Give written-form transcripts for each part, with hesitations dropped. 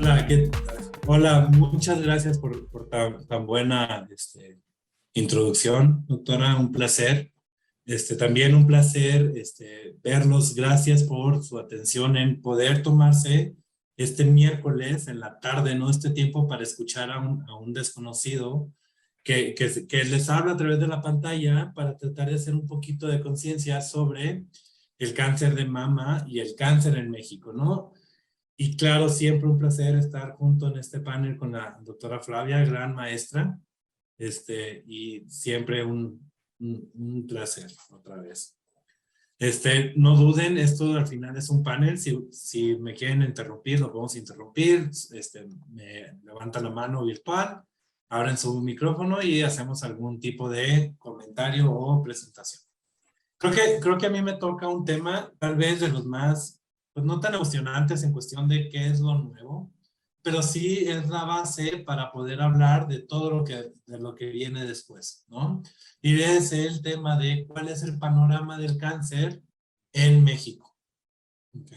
Hola, hola, muchas gracias por tan buena introducción, doctora, un placer. También un placer verlos. Gracias por su atención en poder tomarse este miércoles en la tarde, ¿no? Este tiempo para escuchar a un desconocido que les habla a través de la pantalla para tratar de hacer un poquito de conciencia sobre el cáncer de mama y el cáncer en México, ¿no? Y claro, siempre un placer estar junto en este panel con la doctora Flavia, gran maestra, y siempre un placer otra vez. No duden, esto al final es un panel, si me quieren interrumpir, lo podemos interrumpir, me levantan la mano virtual, abren su micrófono y hacemos algún tipo de comentario o presentación. Creo que a mí me toca un tema tal vez de los más, pues no tan emocionantes en cuestión de qué es lo nuevo, pero sí es la base para poder hablar de todo de lo que viene después, ¿no? Y es el tema de cuál es el panorama del cáncer en México, ¿ok?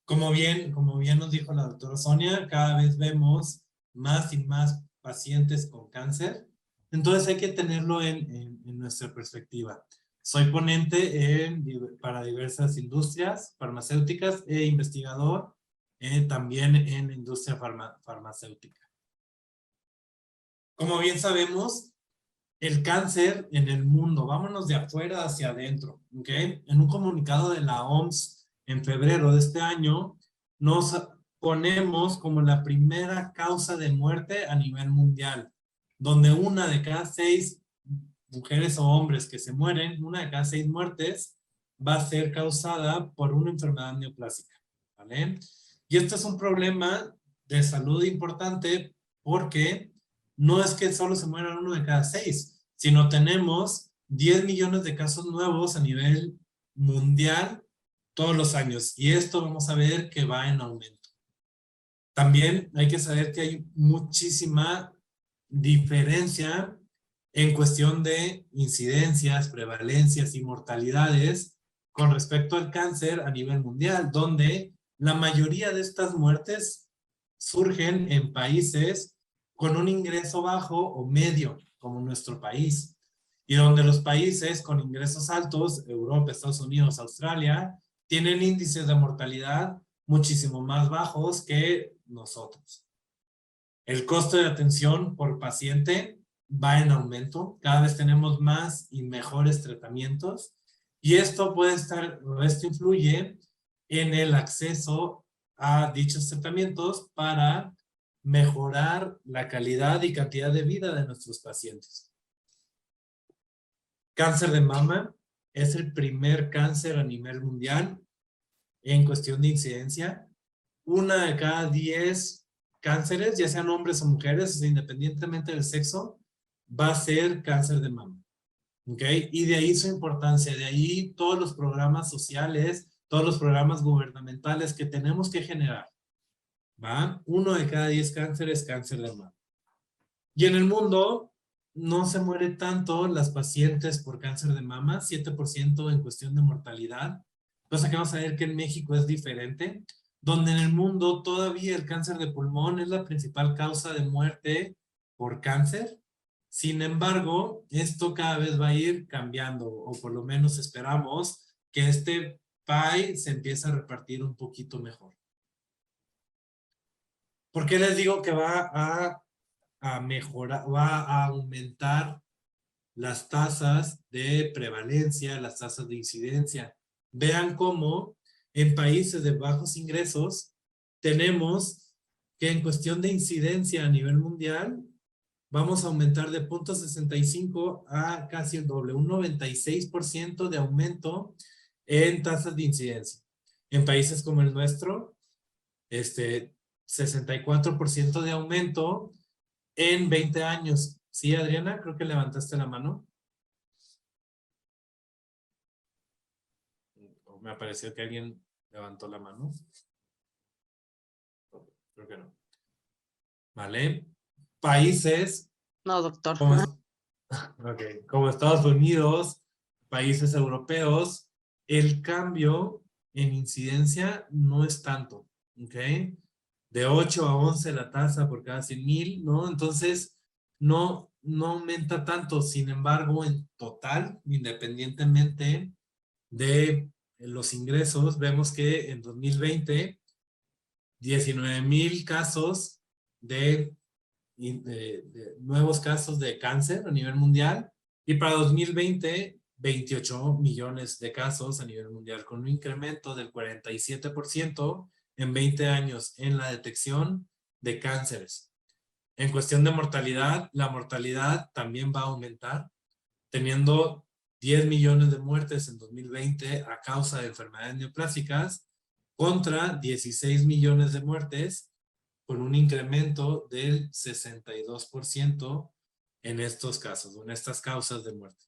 Como bien nos dijo la doctora Sonia, cada vez vemos más y más pacientes con cáncer, entonces hay que tenerlo en nuestra perspectiva. Soy ponente para diversas industrias farmacéuticas e investigador también en la industria farmacéutica. Como bien sabemos, el cáncer en el mundo, vámonos de afuera hacia adentro, ¿ok? En un comunicado de la OMS en febrero de este año, nos ponemos como la primera causa de muerte a nivel mundial, donde una de cada 6 mujeres o hombres que se mueren, una de cada 6 muertes va a ser causada por una enfermedad neoplásica, ¿vale? Y esto es un problema de salud importante porque no es que solo se mueran uno de cada 6, sino tenemos 10 millones de casos nuevos a nivel mundial todos los años. Y esto vamos a ver que va en aumento. También hay que saber que hay muchísima diferencia en cuestión de incidencias, prevalencias y mortalidades con respecto al cáncer a nivel mundial, donde la mayoría de estas muertes surgen en países con un ingreso bajo o medio, como nuestro país, y donde los países con ingresos altos, Europa, Estados Unidos, Australia, tienen índices de mortalidad muchísimo más bajos que nosotros. El costo de atención por paciente va en aumento. Cada vez tenemos más y mejores tratamientos. Y esto esto influye en el acceso a dichos tratamientos para mejorar la calidad y cantidad de vida de nuestros pacientes. Cáncer de mama es el primer cáncer a nivel mundial en cuestión de incidencia. Una de cada 10 cánceres, ya sean hombres o mujeres, independientemente del sexo, va a ser cáncer de mama. ¿Ok? Y de ahí su importancia, de ahí todos los programas sociales, todos los programas gubernamentales que tenemos que generar. ¿Va? 1 de cada 10 cánceres, cáncer de mama. Y en el mundo no se muere tanto las pacientes por cáncer de mama, 7% en cuestión de mortalidad. Cosa que vamos a ver que en México es diferente, donde en el mundo todavía el cáncer de pulmón es la principal causa de muerte por cáncer. Sin embargo, esto cada vez va a ir cambiando, o por lo menos esperamos que este pie se empiece a repartir un poquito mejor. ¿Por qué les digo que va a mejorar, va a aumentar las tasas de prevalencia, las tasas de incidencia? Vean cómo en países de bajos ingresos tenemos que en cuestión de incidencia a nivel mundial vamos a aumentar de 0.65 a casi el doble, un 96% de aumento en tasas de incidencia. En países como el nuestro, 64% de aumento en 20 años. Sí, Adriana, creo que levantaste la mano. O me pareció que alguien levantó la mano. Creo que no. ¿Vale? Países. No, doctor. Como Estados Unidos, países europeos, el cambio en incidencia no es tanto. ¿Ok? de 8 a 11 la tasa por cada 100,000, ¿no? Entonces, no aumenta tanto. Sin embargo, en total, independientemente de los ingresos, vemos que en 2020, 19,000 casos de nuevos casos de cáncer a nivel mundial, y para 2020, 28 millones de casos a nivel mundial, con un incremento del 47% en 20 años en la detección de cánceres. En cuestión de mortalidad, la mortalidad también va a aumentar, teniendo 10 millones de muertes en 2020 a causa de enfermedades neoplásicas contra 16 millones de muertes, con un incremento del 62% en estos casos, en estas causas de muerte.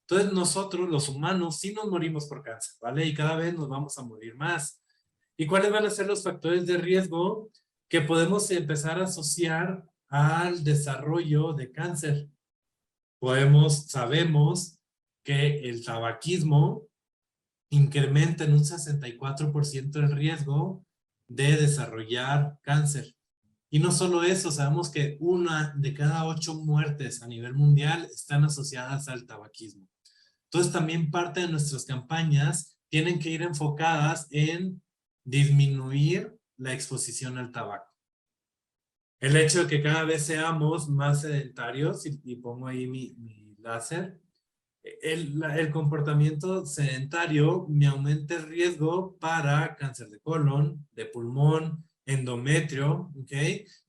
Entonces nosotros, los humanos, sí nos morimos por cáncer, ¿vale? Y cada vez nos vamos a morir más. ¿Y cuáles van a ser los factores de riesgo que podemos empezar a asociar al desarrollo de cáncer? Sabemos que el tabaquismo incrementa en un 64% el riesgo de desarrollar cáncer. Y no solo eso, sabemos que 1 de cada 8 muertes a nivel mundial están asociadas al tabaquismo. Entonces también parte de nuestras campañas tienen que ir enfocadas en disminuir la exposición al tabaco. El hecho de que cada vez seamos más sedentarios, y pongo ahí mi láser, el comportamiento sedentario me aumenta el riesgo para cáncer de colon, de pulmón, endometrio, ¿ok?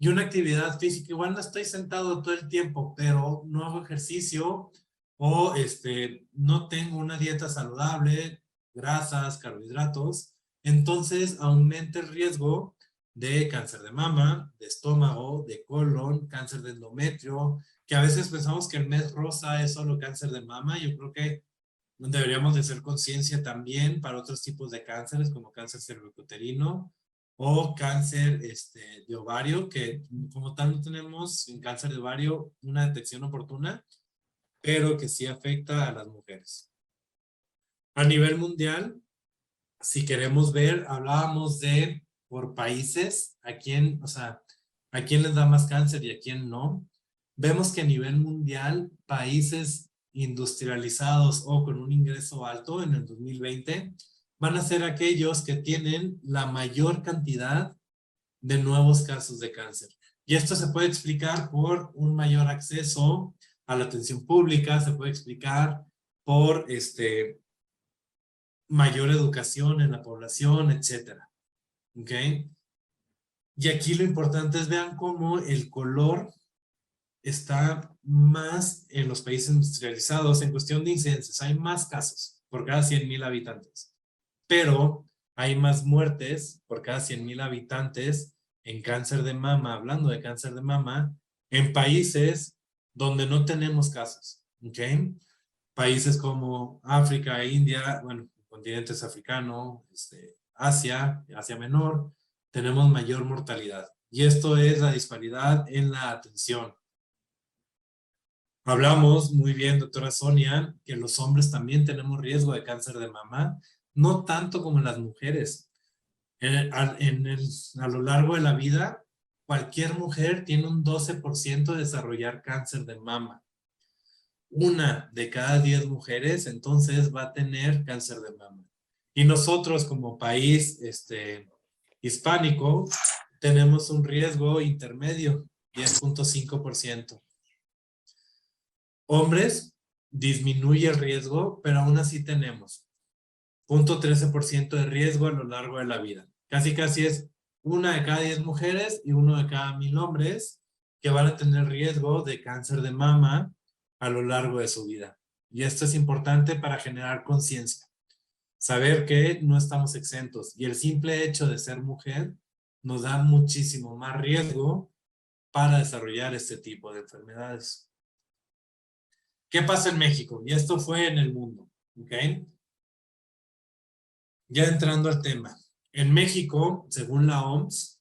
Y una actividad física, igual no estoy sentado todo el tiempo, pero no hago ejercicio o no tengo una dieta saludable, grasas, carbohidratos, entonces aumenta el riesgo de cáncer de mama, de estómago, de colon, cáncer de endometrio, que a veces pensamos que el mes rosa es solo cáncer de mama. Yo creo que deberíamos de hacer conciencia también para otros tipos de cánceres, como cáncer cervicuterino o cáncer de ovario, que como tal no tenemos en cáncer de ovario una detección oportuna, pero que sí afecta a las mujeres. A nivel mundial, si queremos ver, hablábamos de por países, a quién les da más cáncer y a quién no. Vemos que a nivel mundial, países industrializados o con un ingreso alto en el 2020 van a ser aquellos que tienen la mayor cantidad de nuevos casos de cáncer. Y esto se puede explicar por un mayor acceso a la atención pública, se puede explicar por mayor educación en la población, etcétera. ¿Ok? Y aquí lo importante es vean cómo el color está más en los países industrializados en cuestión de incidencias. Hay más casos por cada 100,000 habitantes, pero hay más muertes por cada 100,000 habitantes en cáncer de mama, hablando de cáncer de mama, en países donde no tenemos casos. ¿Ok? Países como África, India, bueno, continentes africano, Asia, Asia Menor, tenemos mayor mortalidad. Y esto es la disparidad en la atención. Hablamos muy bien, doctora Sonia, que los hombres también tenemos riesgo de cáncer de mama, no tanto como las mujeres. A lo largo de la vida, cualquier mujer tiene un 12% de desarrollar cáncer de mama. 1 de cada 10 mujeres entonces va a tener cáncer de mama. Y nosotros como país hispánico tenemos un riesgo intermedio, 10.5%. Hombres, disminuye el riesgo, pero aún así tenemos 0.13% de riesgo a lo largo de la vida. Casi es 1 de cada 10 mujeres y 1 de cada 1,000 hombres que van a tener riesgo de cáncer de mama a lo largo de su vida. Y esto es importante para generar conciencia. Saber que no estamos exentos. Y el simple hecho de ser mujer nos da muchísimo más riesgo para desarrollar este tipo de enfermedades. ¿Qué pasa en México? Y esto fue en el mundo. ¿Ok? Ya entrando al tema. En México, según la OMS,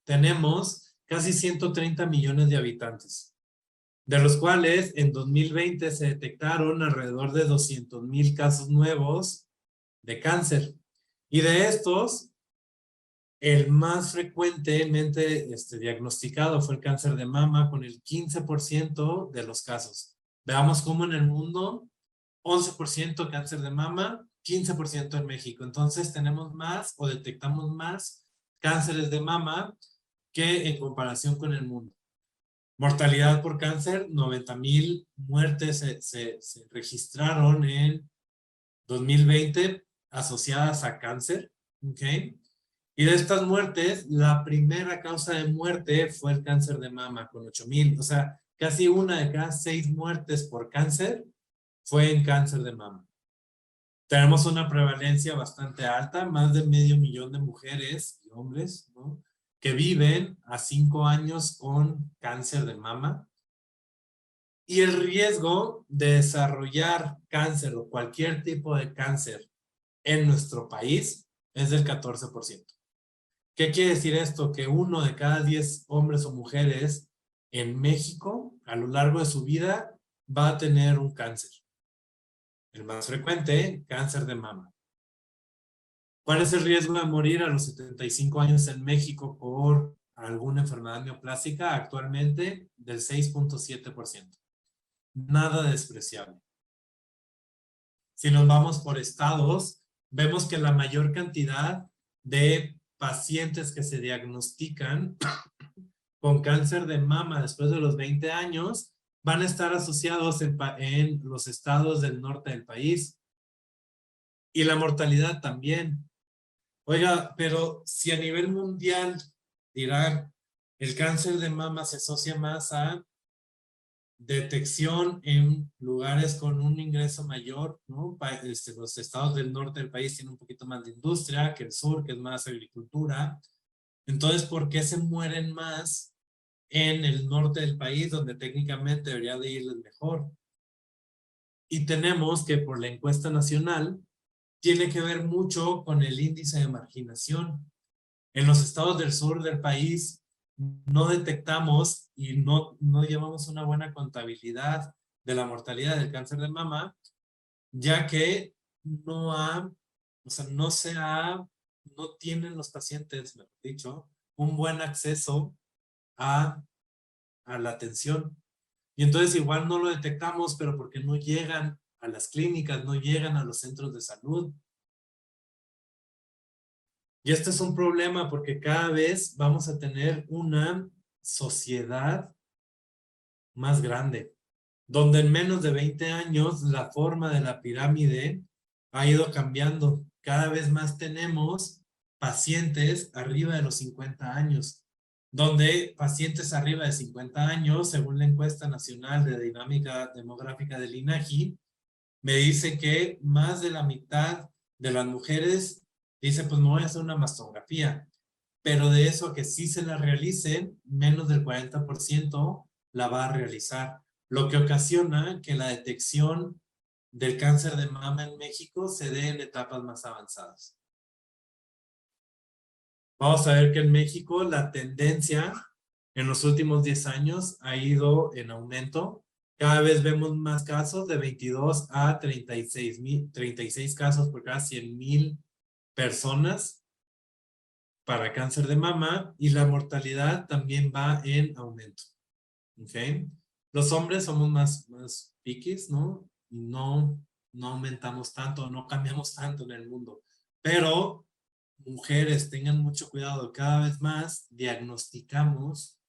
tenemos casi 130 millones de habitantes, de los cuales en 2020 se detectaron alrededor de 200,000 casos nuevos de cáncer. Y de estos, El más frecuentemente diagnosticado fue el cáncer de mama con el 15% de los casos. Veamos cómo en el mundo, 11% cáncer de mama, 15% en México. Entonces tenemos más o detectamos más cánceres de mama que en comparación con el mundo. Mortalidad por cáncer, 90,000 muertes se registraron en 2020 asociadas a cáncer. ¿Ok? Y de estas muertes, la primera causa de muerte fue el cáncer de mama con 8,000. O sea, casi una de cada 6 muertes por cáncer fue en cáncer de mama. Tenemos una prevalencia bastante alta, más de 500,000 de mujeres y hombres, ¿no?, que viven a 5 años con cáncer de mama. Y el riesgo de desarrollar cáncer o cualquier tipo de cáncer en nuestro país es del 14%. ¿Qué quiere decir esto? Que 1 de cada 10 hombres o mujeres en México, a lo largo de su vida, va a tener un cáncer. El más frecuente, cáncer de mama. ¿Cuál es el riesgo de morir a los 75 años en México por alguna enfermedad neoplástica? Actualmente, del 6.7%. Nada despreciable. Si nos vamos por estados, vemos que la mayor cantidad de pacientes que se diagnostican con cáncer de mama después de los 20 años van a estar asociados en los estados del norte del país. Y la mortalidad también. Oiga, pero si a nivel mundial dirán, el cáncer de mama se asocia más a detección en lugares con un ingreso mayor, ¿no? Los estados del norte del país tienen un poquito más de industria que el sur, que es más agricultura. Entonces, ¿por qué se mueren más en el norte del país, donde técnicamente debería de irles mejor? Y tenemos que por la encuesta nacional, tiene que ver mucho con el índice de marginación. En los estados del sur del país no detectamos y no llevamos una buena contabilidad de la mortalidad del cáncer de mama, ya que no tienen los pacientes, mejor dicho, un buen acceso a la atención. Y entonces igual no lo detectamos, pero porque no llegan a las clínicas, no llegan a los centros de salud. Y este es un problema porque cada vez vamos a tener una sociedad más grande, donde en menos de 20 años la forma de la pirámide ha ido cambiando. Cada vez más tenemos pacientes arriba de los 50 años, donde pacientes arriba de 50 años, según la encuesta nacional de dinámica demográfica del INEGI, me dice que más de la mitad de las mujeres dice, pues me voy a hacer una mastografía, pero de eso que sí se la realicen, menos del 40% la va a realizar, lo que ocasiona que la detección del cáncer de mama en México se dé en etapas más avanzadas. Vamos a ver que en México la tendencia en los últimos 10 años ha ido en aumento. Cada vez vemos más casos, de 22 a 36 casos por cada 100,000 personas para cáncer de mama, y la mortalidad también va en aumento. ¿Ok? Los hombres somos más piquis, ¿no? Y no aumentamos tanto, no cambiamos tanto en el mundo. Pero mujeres, tengan mucho cuidado, cada vez más diagnosticamos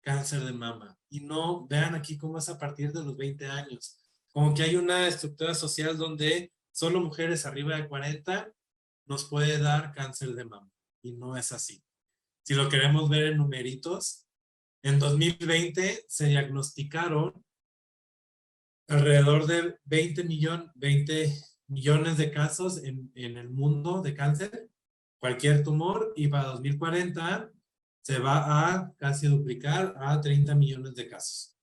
cáncer de mama. Y no, vean aquí cómo es a partir de los 20 años. Como que hay una estructura social donde solo mujeres arriba de 40 nos puede dar cáncer de mama. Y no es así. Si lo queremos ver en numeritos, en 2020 se diagnosticaron alrededor de 20 millones de casos en el mundo de cáncer, cualquier tumor, y para 2040 se va a casi duplicar a 30 millones de casos.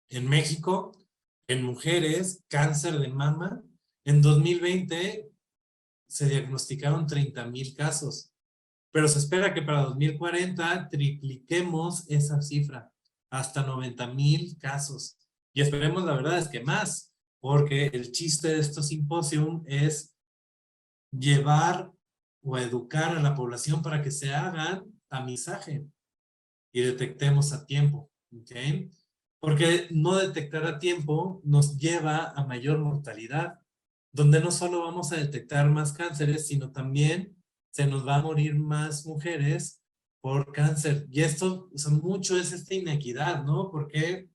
En México, en mujeres, cáncer de mama, en 2020 se diagnosticaron 30,000 casos, pero se espera que para 2040 tripliquemos esa cifra, hasta 90,000 casos. Y esperemos, la verdad es que más, porque el chiste de estos simposium es llevar o educar a la población para que se hagan tamizaje y detectemos a tiempo, ¿ok? Porque no detectar a tiempo nos lleva a mayor mortalidad, donde no solo vamos a detectar más cánceres, sino también se nos va a morir más mujeres por cáncer. Y esto, o sea, mucho es esta inequidad, ¿no? Porque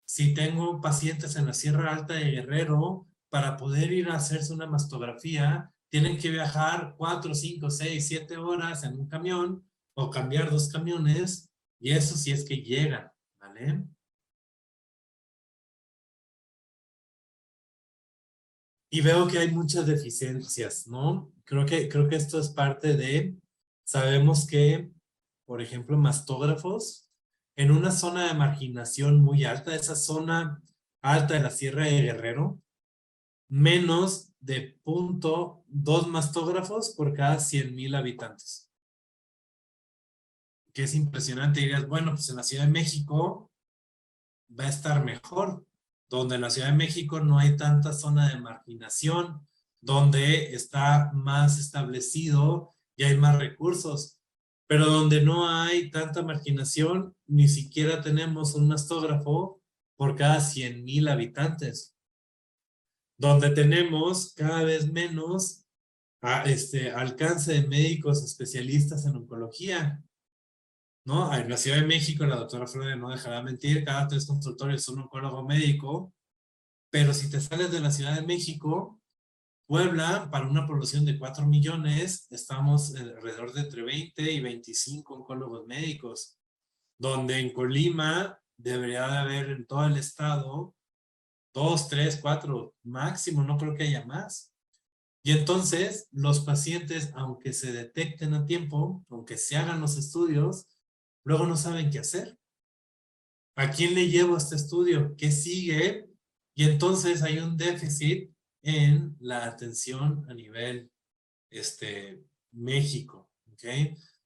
si tengo pacientes en la Sierra Alta de Guerrero, para poder ir a hacerse una mastografía, tienen que viajar 4, 5, 6, 7 horas en un camión o cambiar 2 camiones, y eso sí es que llegan, ¿vale? Y veo que hay muchas deficiencias, ¿no? Creo que esto es parte de, sabemos que, por ejemplo, mastógrafos, en una zona de marginación muy alta, esa zona alta de la Sierra de Guerrero, menos de 0.2 mastógrafos por cada 100,000 habitantes. Que es impresionante. Dirías, bueno, pues en la Ciudad de México va a estar mejor, donde en la Ciudad de México no hay tanta zona de marginación, donde está más establecido y hay más recursos, pero donde no hay tanta marginación, ni siquiera tenemos un mastógrafo por cada 100,000 habitantes, donde tenemos cada vez menos alcance de médicos especialistas en oncología, ¿no? En la Ciudad de México, la doctora Flores no dejará mentir, cada 3 consultorios un oncólogo médico, pero si te sales de la Ciudad de México, Puebla, para una población de 4 millones, estamos alrededor de entre 20 y 25 oncólogos médicos, donde en Colima debería de haber en todo el estado 2, 3, 4 máximo, no creo que haya más. Y entonces los pacientes, aunque se detecten a tiempo, aunque se hagan los estudios, luego no saben qué hacer. ¿A quién le llevo este estudio? ¿Qué sigue? Y entonces hay un déficit en la atención a nivel México, ¿ok?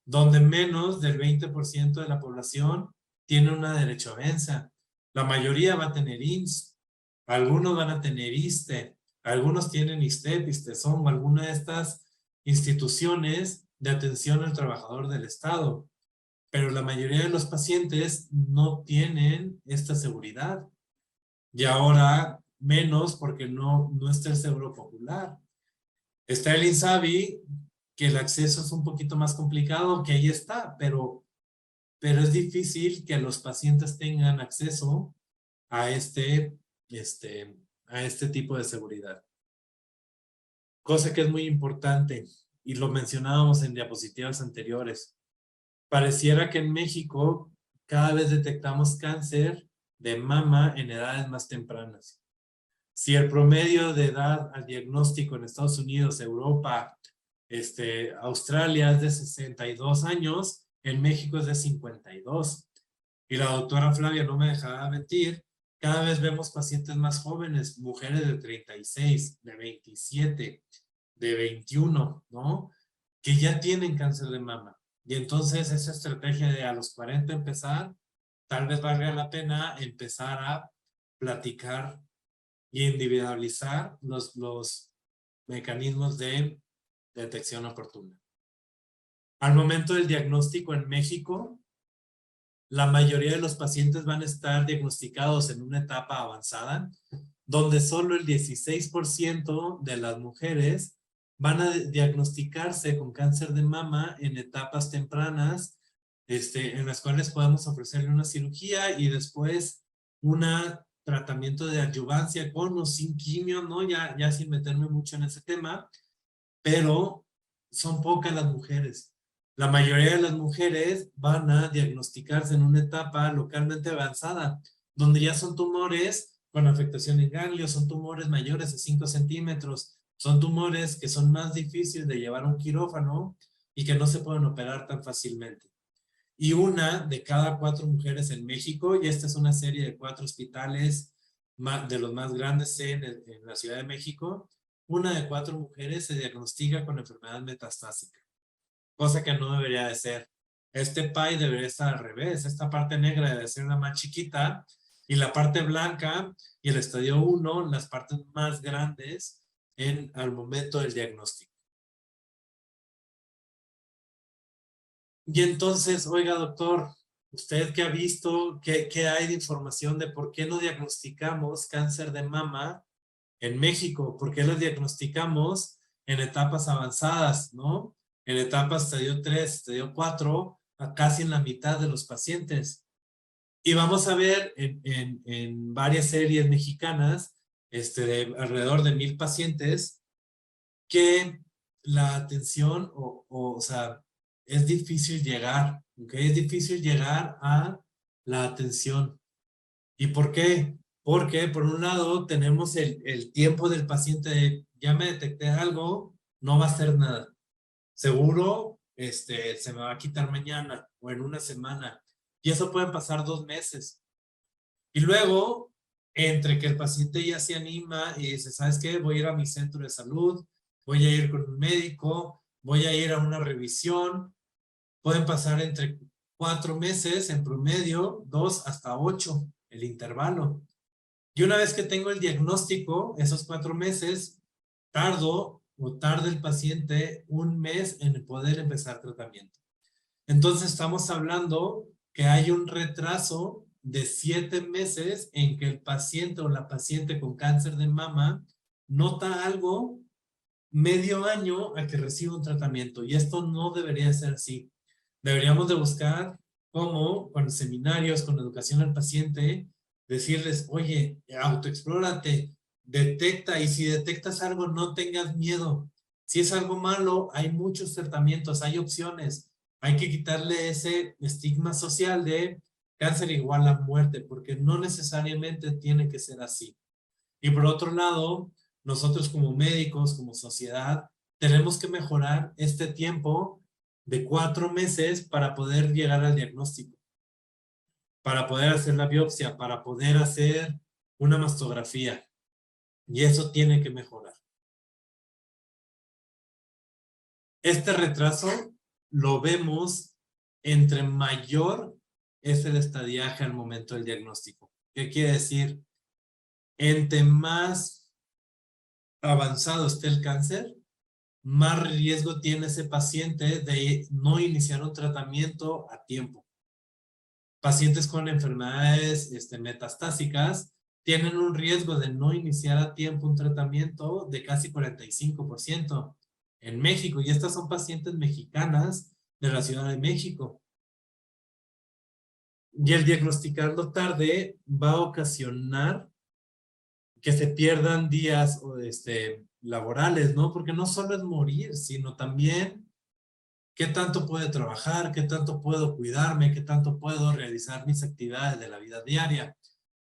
Donde menos del 20% de la población tiene una derechohabencia. La mayoría va a tener IMSS, algunos van a tener ISSSTE, algunos tienen ISSSTEP, ISSSTESOM o alguna de estas instituciones de atención al trabajador del Estado. Pero la mayoría de los pacientes no tienen esta seguridad. Y ahora menos porque no está el seguro popular. Está el INSABI, que el acceso es un poquito más complicado, que ahí está, pero es difícil que los pacientes tengan acceso a este, a este tipo de seguridad. Cosa que es muy importante, y lo mencionábamos en diapositivas anteriores. Pareciera que en México cada vez detectamos cáncer de mama en edades más tempranas. Si el promedio de edad al diagnóstico en Estados Unidos, Europa, Australia es de 62 años, en México es de 52. Y la doctora Flavia no me dejará mentir, cada vez vemos pacientes más jóvenes, mujeres de 36, de 27, de 21, ¿no? Que ya tienen cáncer de mama. Y entonces esa estrategia de a los 40 empezar, tal vez valga la pena empezar a platicar y individualizar los mecanismos de detección oportuna. Al momento del diagnóstico en México, la mayoría de los pacientes van a estar diagnosticados en una etapa avanzada, donde solo el 16% de las mujeres van a diagnosticarse con cáncer de mama en etapas tempranas, en las cuales podemos ofrecerle una cirugía y después un tratamiento de adyuvancia con o sin quimio, ¿no? Ya sin meterme mucho en ese tema, pero son pocas las mujeres. La mayoría de las mujeres van a diagnosticarse en una etapa localmente avanzada, donde ya son tumores con afectación en ganglios, son tumores mayores de 5 centímetros, son tumores que son más difíciles de llevar a un quirófano y que no se pueden operar tan fácilmente. Y una de cada 4 mujeres en México, y esta es una serie de 4 hospitales de los más grandes en la Ciudad de México, una de 4 mujeres se diagnostica con enfermedad metastásica, cosa que no debería de ser. Este pie debería estar al revés, esta parte negra debe ser la más chiquita y la parte blanca y el estadio 1, las partes más grandes al momento del diagnóstico. Y entonces, oiga, doctor, usted que ha visto, ¿qué hay de información de por qué no diagnosticamos cáncer de mama en México? ¿Por qué lo diagnosticamos en etapas avanzadas, no? En etapas estadio 3, estadio 4, a casi en la mitad de los pacientes. Y vamos a ver en varias series mexicanas, de alrededor de 1000 pacientes, que la atención, o sea, es difícil llegar, ¿ok? Es difícil llegar a la atención. ¿Y por qué? Porque por un lado tenemos el tiempo del paciente de, ya me detecté algo, no va a hacer nada. Seguro, se me va a quitar mañana o en una semana. Y eso pueden pasar 2 meses. Y luego, entre que el paciente ya se anima y dice, ¿sabes qué? Voy a ir a mi centro de salud, voy a ir con un médico, voy a ir a una revisión. Pueden pasar entre 4 meses en promedio, 2 hasta 8, el intervalo. Y una vez que tengo el diagnóstico, esos 4 meses, tarda el paciente un mes en poder empezar tratamiento. Entonces estamos hablando que hay un retraso de 7 meses en que el paciente o la paciente con cáncer de mama nota algo medio año a que reciba un tratamiento. Y esto no debería ser así. Deberíamos de buscar cómo, con seminarios, con educación al paciente, decirles, oye, autoexplórate, detecta, y si detectas algo, no tengas miedo. Si es algo malo, hay muchos tratamientos, hay opciones. Hay que quitarle ese estigma social de cáncer igual a muerte, porque no necesariamente tiene que ser así. Y por otro lado, nosotros como médicos, como sociedad, tenemos que mejorar este tiempo de 4 meses para poder llegar al diagnóstico, para poder hacer la biopsia, para poder hacer una mastografía. Y eso tiene que mejorar. Este retraso lo vemos entre mayor es el estadiaje al momento del diagnóstico. ¿Qué quiere decir? Entre más avanzado esté el cáncer, más riesgo tiene ese paciente de no iniciar un tratamiento a tiempo. Pacientes con enfermedades metastásicas tienen un riesgo de no iniciar a tiempo un tratamiento de casi 45% en México, y estas son pacientes mexicanas de la Ciudad de México. Y el diagnosticarlo tarde va a ocasionar que se pierdan días laborales, ¿no? Porque no solo es morir, sino también qué tanto puedo trabajar, qué tanto puedo cuidarme, qué tanto puedo realizar mis actividades de la vida diaria.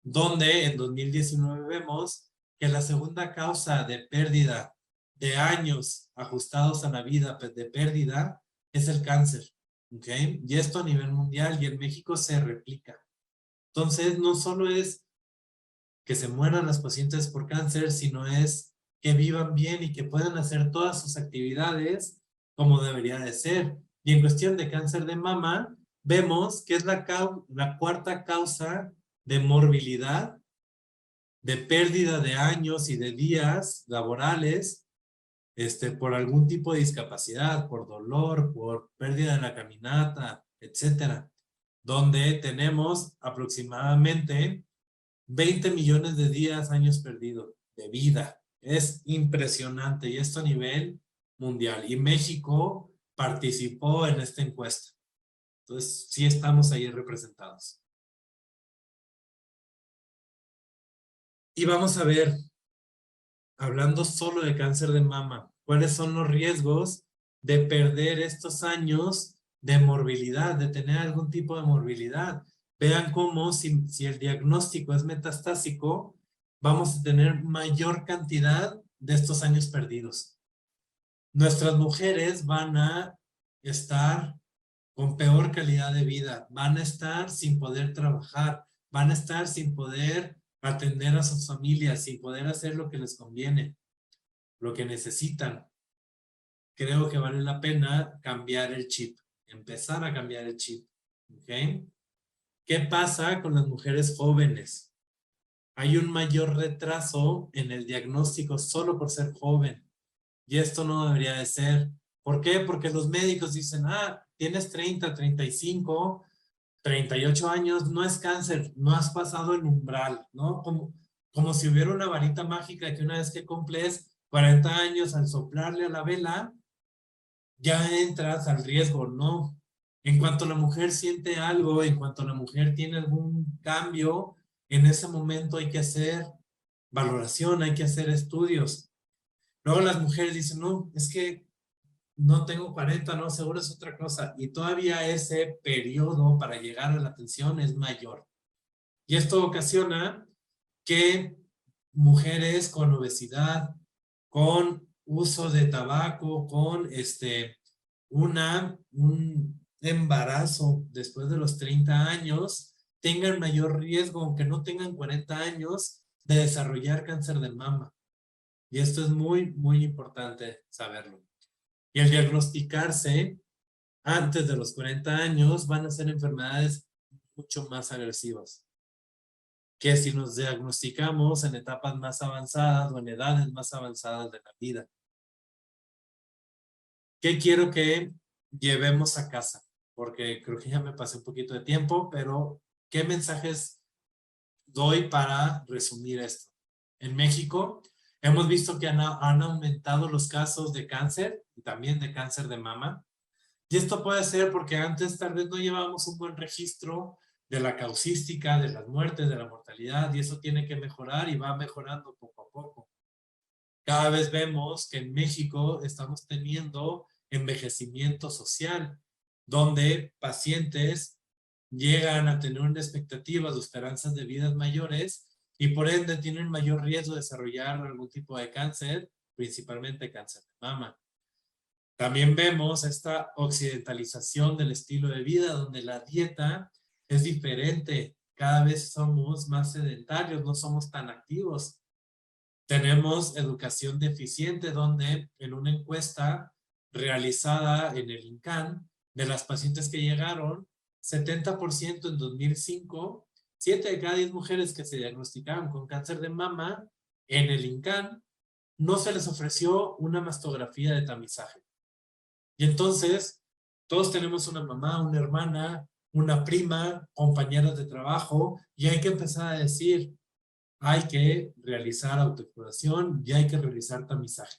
Donde en 2019 vemos que la segunda causa de pérdida de años ajustados a la vida de pérdida es el cáncer, ¿ok? Y esto a nivel mundial, y en México se replica. Entonces, no solo es que se mueran las pacientes por cáncer, sino es que vivan bien y que puedan hacer todas sus actividades como debería de ser. Y en cuestión de cáncer de mama, vemos que es la cuarta causa de morbilidad, de pérdida de años y de días laborales, por algún tipo de discapacidad, por dolor, por pérdida de la caminata, etcétera, donde tenemos aproximadamente 20 millones de días, años perdidos de vida. Es impresionante, y esto a nivel mundial. Y México participó en esta encuesta. Entonces, sí estamos ahí representados. Y vamos a ver, hablando solo de cáncer de mama, cuáles son los riesgos de perder estos años de morbilidad, de tener algún tipo de morbilidad. Vean cómo si el diagnóstico es metastásico, vamos a tener mayor cantidad de estos años perdidos. Nuestras mujeres van a estar con peor calidad de vida, van a estar sin poder trabajar, van a estar sin poder atender a sus familias, sin poder hacer lo que les conviene, lo que necesitan. Creo que vale la pena cambiar el chip, empezar a cambiar el chip. ¿Ok? ¿Qué pasa con las mujeres jóvenes? Hay un mayor retraso en el diagnóstico solo por ser joven. Y esto no debería de ser. ¿Por qué? Porque los médicos dicen, tienes 30, 35, 38 años, no es cáncer, no has pasado el umbral, ¿no? Como si hubiera una varita mágica que una vez que cumples 40 años, al soplarle a la vela, ya entras al riesgo, ¿no? En cuanto la mujer siente algo, en cuanto la mujer tiene algún cambio, en ese momento hay que hacer valoración, hay que hacer estudios. Luego las mujeres dicen, no, es que no tengo 40, no, seguro es otra cosa. Y todavía ese periodo para llegar a la atención es mayor. Y esto ocasiona que mujeres con obesidad, con uso de tabaco, con un embarazo después de los 30 años, tengan mayor riesgo, aunque no tengan 40 años, de desarrollar cáncer de mama. Y esto es muy, muy importante saberlo. Y el diagnosticarse antes de los 40 años van a ser enfermedades mucho más agresivas que si nos diagnosticamos en etapas más avanzadas o en edades más avanzadas de la vida. ¿Qué quiero que llevemos a casa? Porque creo que ya me pasé un poquito de tiempo, pero ¿qué mensajes doy para resumir esto? En México hemos visto que han aumentado los casos de cáncer y también de cáncer de mama. Y esto puede ser porque antes tal vez no llevábamos un buen registro de la causística, de las muertes, de la mortalidad, y eso tiene que mejorar y va mejorando poco a poco. Cada vez vemos que en México estamos teniendo envejecimiento social, donde pacientes llegan a tener una expectativa de esperanzas de vidas mayores y por ende tienen mayor riesgo de desarrollar algún tipo de cáncer, principalmente cáncer de mama. También vemos esta occidentalización del estilo de vida, donde la dieta es diferente. Cada vez somos más sedentarios, no somos tan activos. Tenemos educación deficiente, donde en una encuesta realizada en el INCAN, de las pacientes que llegaron, 70% en 2005, 7 de cada 10 mujeres que se diagnosticaron con cáncer de mama en el INCAN, no se les ofreció una mastografía de tamizaje. Y entonces, todos tenemos una mamá, una hermana, una prima, compañeros de trabajo, y hay que empezar a decir, hay que realizar autoexploración y hay que realizar tamizaje.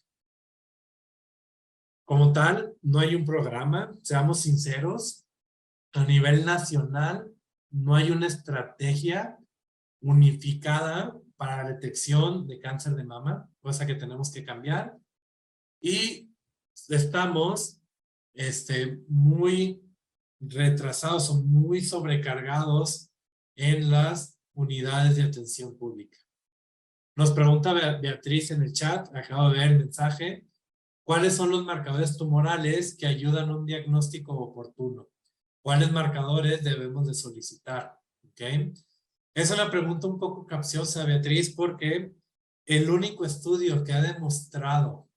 Como tal, no hay un programa, seamos sinceros, a nivel nacional no hay una estrategia unificada para la detección de cáncer de mama, cosa que tenemos que cambiar. Y estamos muy retrasados o muy sobrecargados en las unidades de atención pública. Nos pregunta Beatriz en el chat, acabo de ver el mensaje, ¿cuáles son los marcadores tumorales que ayudan a un diagnóstico oportuno? ¿Cuáles marcadores debemos de solicitar? ¿Okay? Esa es una pregunta un poco capciosa, Beatriz, porque el único estudio que ha demostrado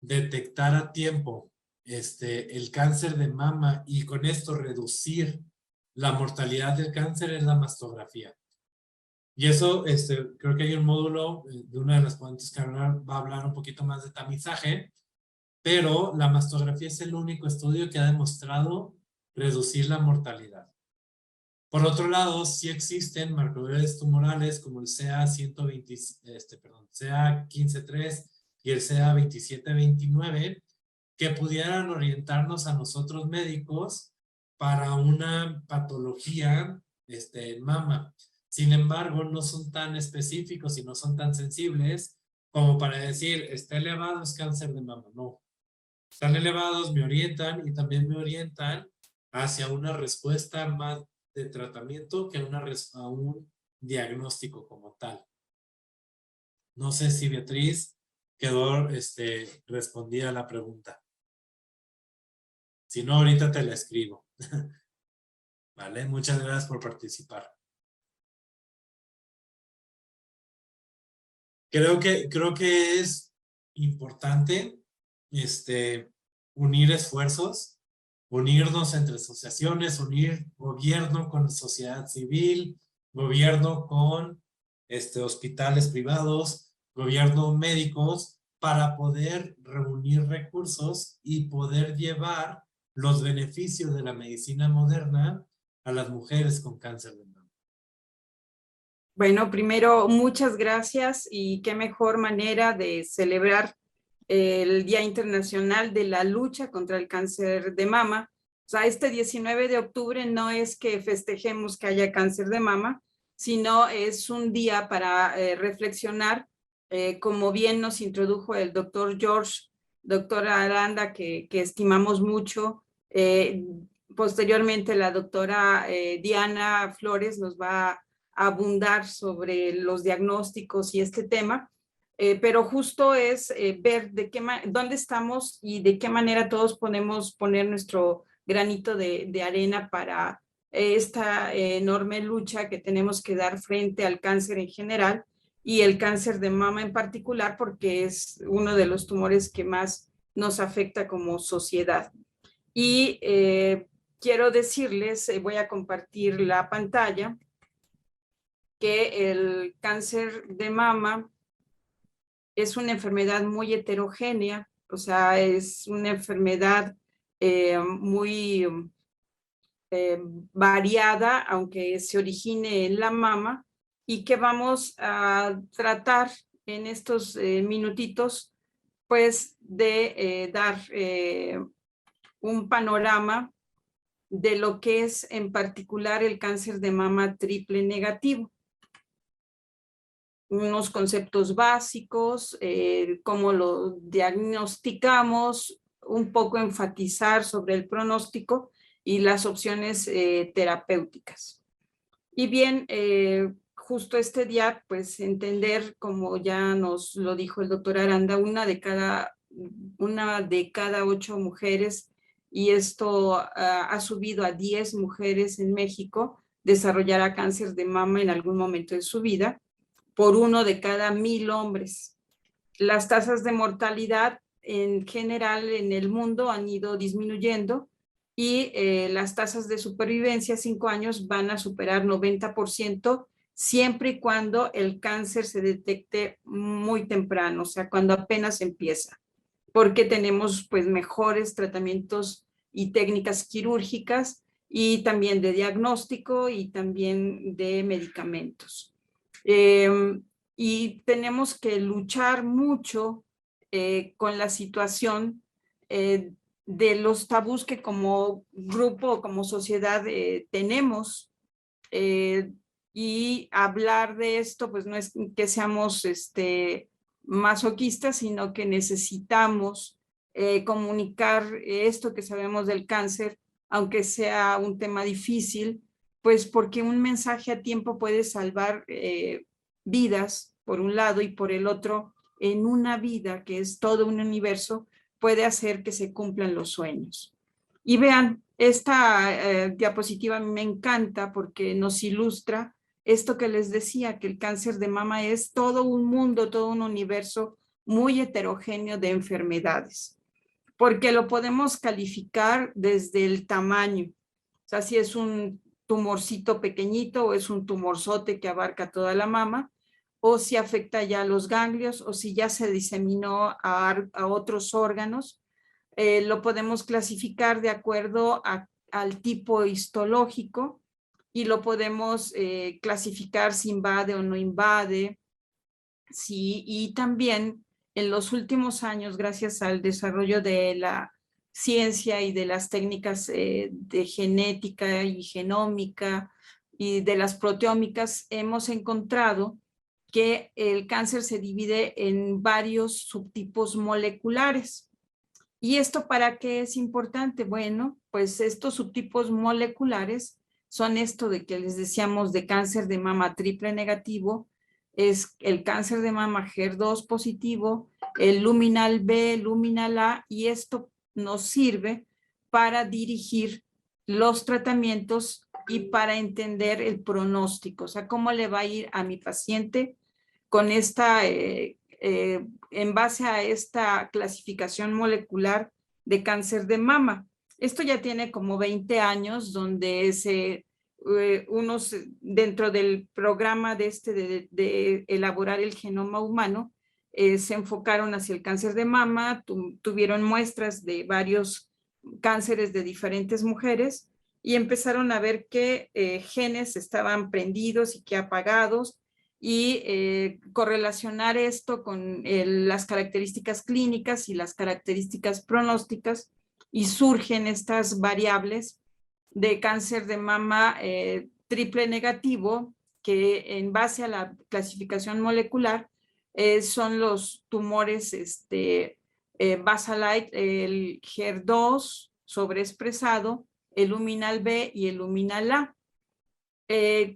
detectar a tiempo el cáncer de mama y con esto reducir la mortalidad del cáncer es la mastografía. Y eso, creo que hay un módulo de una de las ponentes que va a hablar un poquito más de tamizaje, pero la mastografía es el único estudio que ha demostrado reducir la mortalidad. Por otro lado, sí existen marcadores tumorales como el CA120, CA15-3 y el CA27-29 que pudieran orientarnos a nosotros médicos para una patología en mama. Sin embargo, no son tan específicos y no son tan sensibles como para decir, está elevado, es cáncer de mama. No. Están elevados, me orientan y también me orientan hacia una respuesta más de tratamiento que a un diagnóstico como tal. No sé si Beatriz quedó respondida a la pregunta. Si no, ahorita te la escribo. Vale, muchas gracias por participar. Creo que es importante unir esfuerzos, unirnos entre asociaciones, unir gobierno con sociedad civil, gobierno con hospitales privados, gobierno médicos, para poder reunir recursos y poder llevar los beneficios de la medicina moderna a las mujeres con cáncer de mama. Bueno, primero, muchas gracias y qué mejor manera de celebrar el Día Internacional de la Lucha contra el Cáncer de Mama. O sea, este 19 de octubre no es que festejemos que haya cáncer de mama, sino es un día para reflexionar, como bien nos introdujo el doctor George, doctora Aranda, que estimamos mucho. Posteriormente, la doctora Diana Flores nos va a abundar sobre los diagnósticos y este tema. Pero justo es ver dónde estamos y de qué manera todos podemos poner nuestro granito de arena para esta enorme lucha que tenemos que dar frente al cáncer en general y el cáncer de mama en particular, porque es uno de los tumores que más nos afecta como sociedad. Y quiero decirles, voy a compartir la pantalla, que el cáncer de mama es una enfermedad muy heterogénea, o sea, es una enfermedad muy variada, aunque se origine en la mama, y que vamos a tratar en estos minutitos, pues, de dar un panorama de lo que es en particular el cáncer de mama triple negativo. Unos conceptos básicos, cómo lo diagnosticamos, un poco enfatizar sobre el pronóstico y las opciones terapéuticas. Y bien, justo este día, pues entender, como ya nos lo dijo el doctor Aranda, una de cada 8 mujeres, y esto ha subido a 10 mujeres en México, desarrollará cáncer de mama en algún momento de su vida, por 1 de cada 1,000 hombres. Las tasas de mortalidad en general en el mundo han ido disminuyendo y las tasas de supervivencia a 5 años van a superar 90%, siempre y cuando el cáncer se detecte muy temprano, o sea, cuando apenas empieza, porque tenemos pues mejores tratamientos y técnicas quirúrgicas y también de diagnóstico y también de medicamentos. Y tenemos que luchar mucho con la situación de los tabús que como grupo, como sociedad tenemos, y hablar de esto, pues no es que seamos masoquistas, sino que necesitamos comunicar esto que sabemos del cáncer, aunque sea un tema difícil, pues porque un mensaje a tiempo puede salvar vidas, por un lado, y por el otro, en una vida que es todo un universo, puede hacer que se cumplan los sueños. Y vean, esta diapositiva me encanta porque nos ilustra esto que les decía, que el cáncer de mama es todo un mundo, todo un universo muy heterogéneo de enfermedades, porque lo podemos calificar desde el tamaño, o sea, si es un tumorcito pequeñito o es un tumorzote que abarca toda la mama, o si afecta ya a los ganglios, o si ya se diseminó a otros órganos. Lo podemos clasificar de acuerdo al tipo histológico y lo podemos clasificar si invade o no invade. Sí, y también en los últimos años, gracias al desarrollo de la ciencia y de las técnicas de genética y genómica y de las proteómicas, hemos encontrado que el cáncer se divide en varios subtipos moleculares. ¿Y esto para qué es importante? Bueno, pues estos subtipos moleculares son esto de que les decíamos de cáncer de mama triple negativo, es el cáncer de mama HER2 positivo, el luminal B, luminal A, y esto nos sirve para dirigir los tratamientos y para entender el pronóstico, o sea, cómo le va a ir a mi paciente con esta en base a esta clasificación molecular de cáncer de mama. Esto ya tiene como 20 años, donde unos dentro del programa de elaborar el genoma humano, se enfocaron hacia el cáncer de mama, tuvieron muestras de varios cánceres de diferentes mujeres y empezaron a ver qué genes estaban prendidos y qué apagados y correlacionar esto con las características clínicas y las características pronósticas y surgen estas variables de cáncer de mama triple negativo que en base a la clasificación molecular son los tumores Basalite, el HER2 sobreexpresado, el luminal B y el luminal A.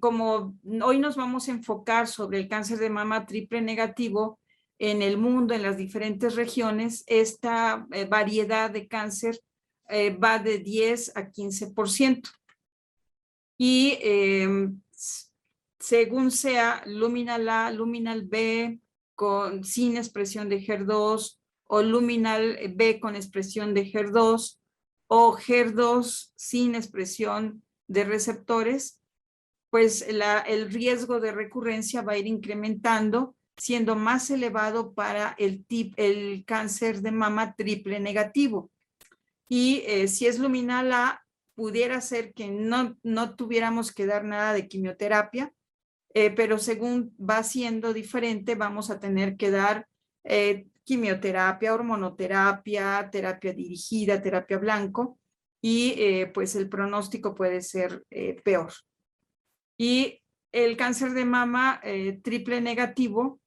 Como hoy nos vamos a enfocar sobre el cáncer de mama triple negativo en el mundo, en las diferentes regiones, esta variedad de cáncer va de 10 a 15%. Y según sea luminal A, luminal B sin expresión de HER2 o luminal B con expresión de HER2 o HER2 sin expresión de receptores, pues el riesgo de recurrencia va a ir incrementando, siendo más elevado para el cáncer de mama triple negativo. Y si es luminal A, pudiera ser que no tuviéramos que dar nada de quimioterapia, pero según va siendo diferente, vamos a tener que dar quimioterapia, hormonoterapia, terapia dirigida, terapia blanco, y pues el pronóstico puede ser peor. Y el cáncer de mama triple negativo,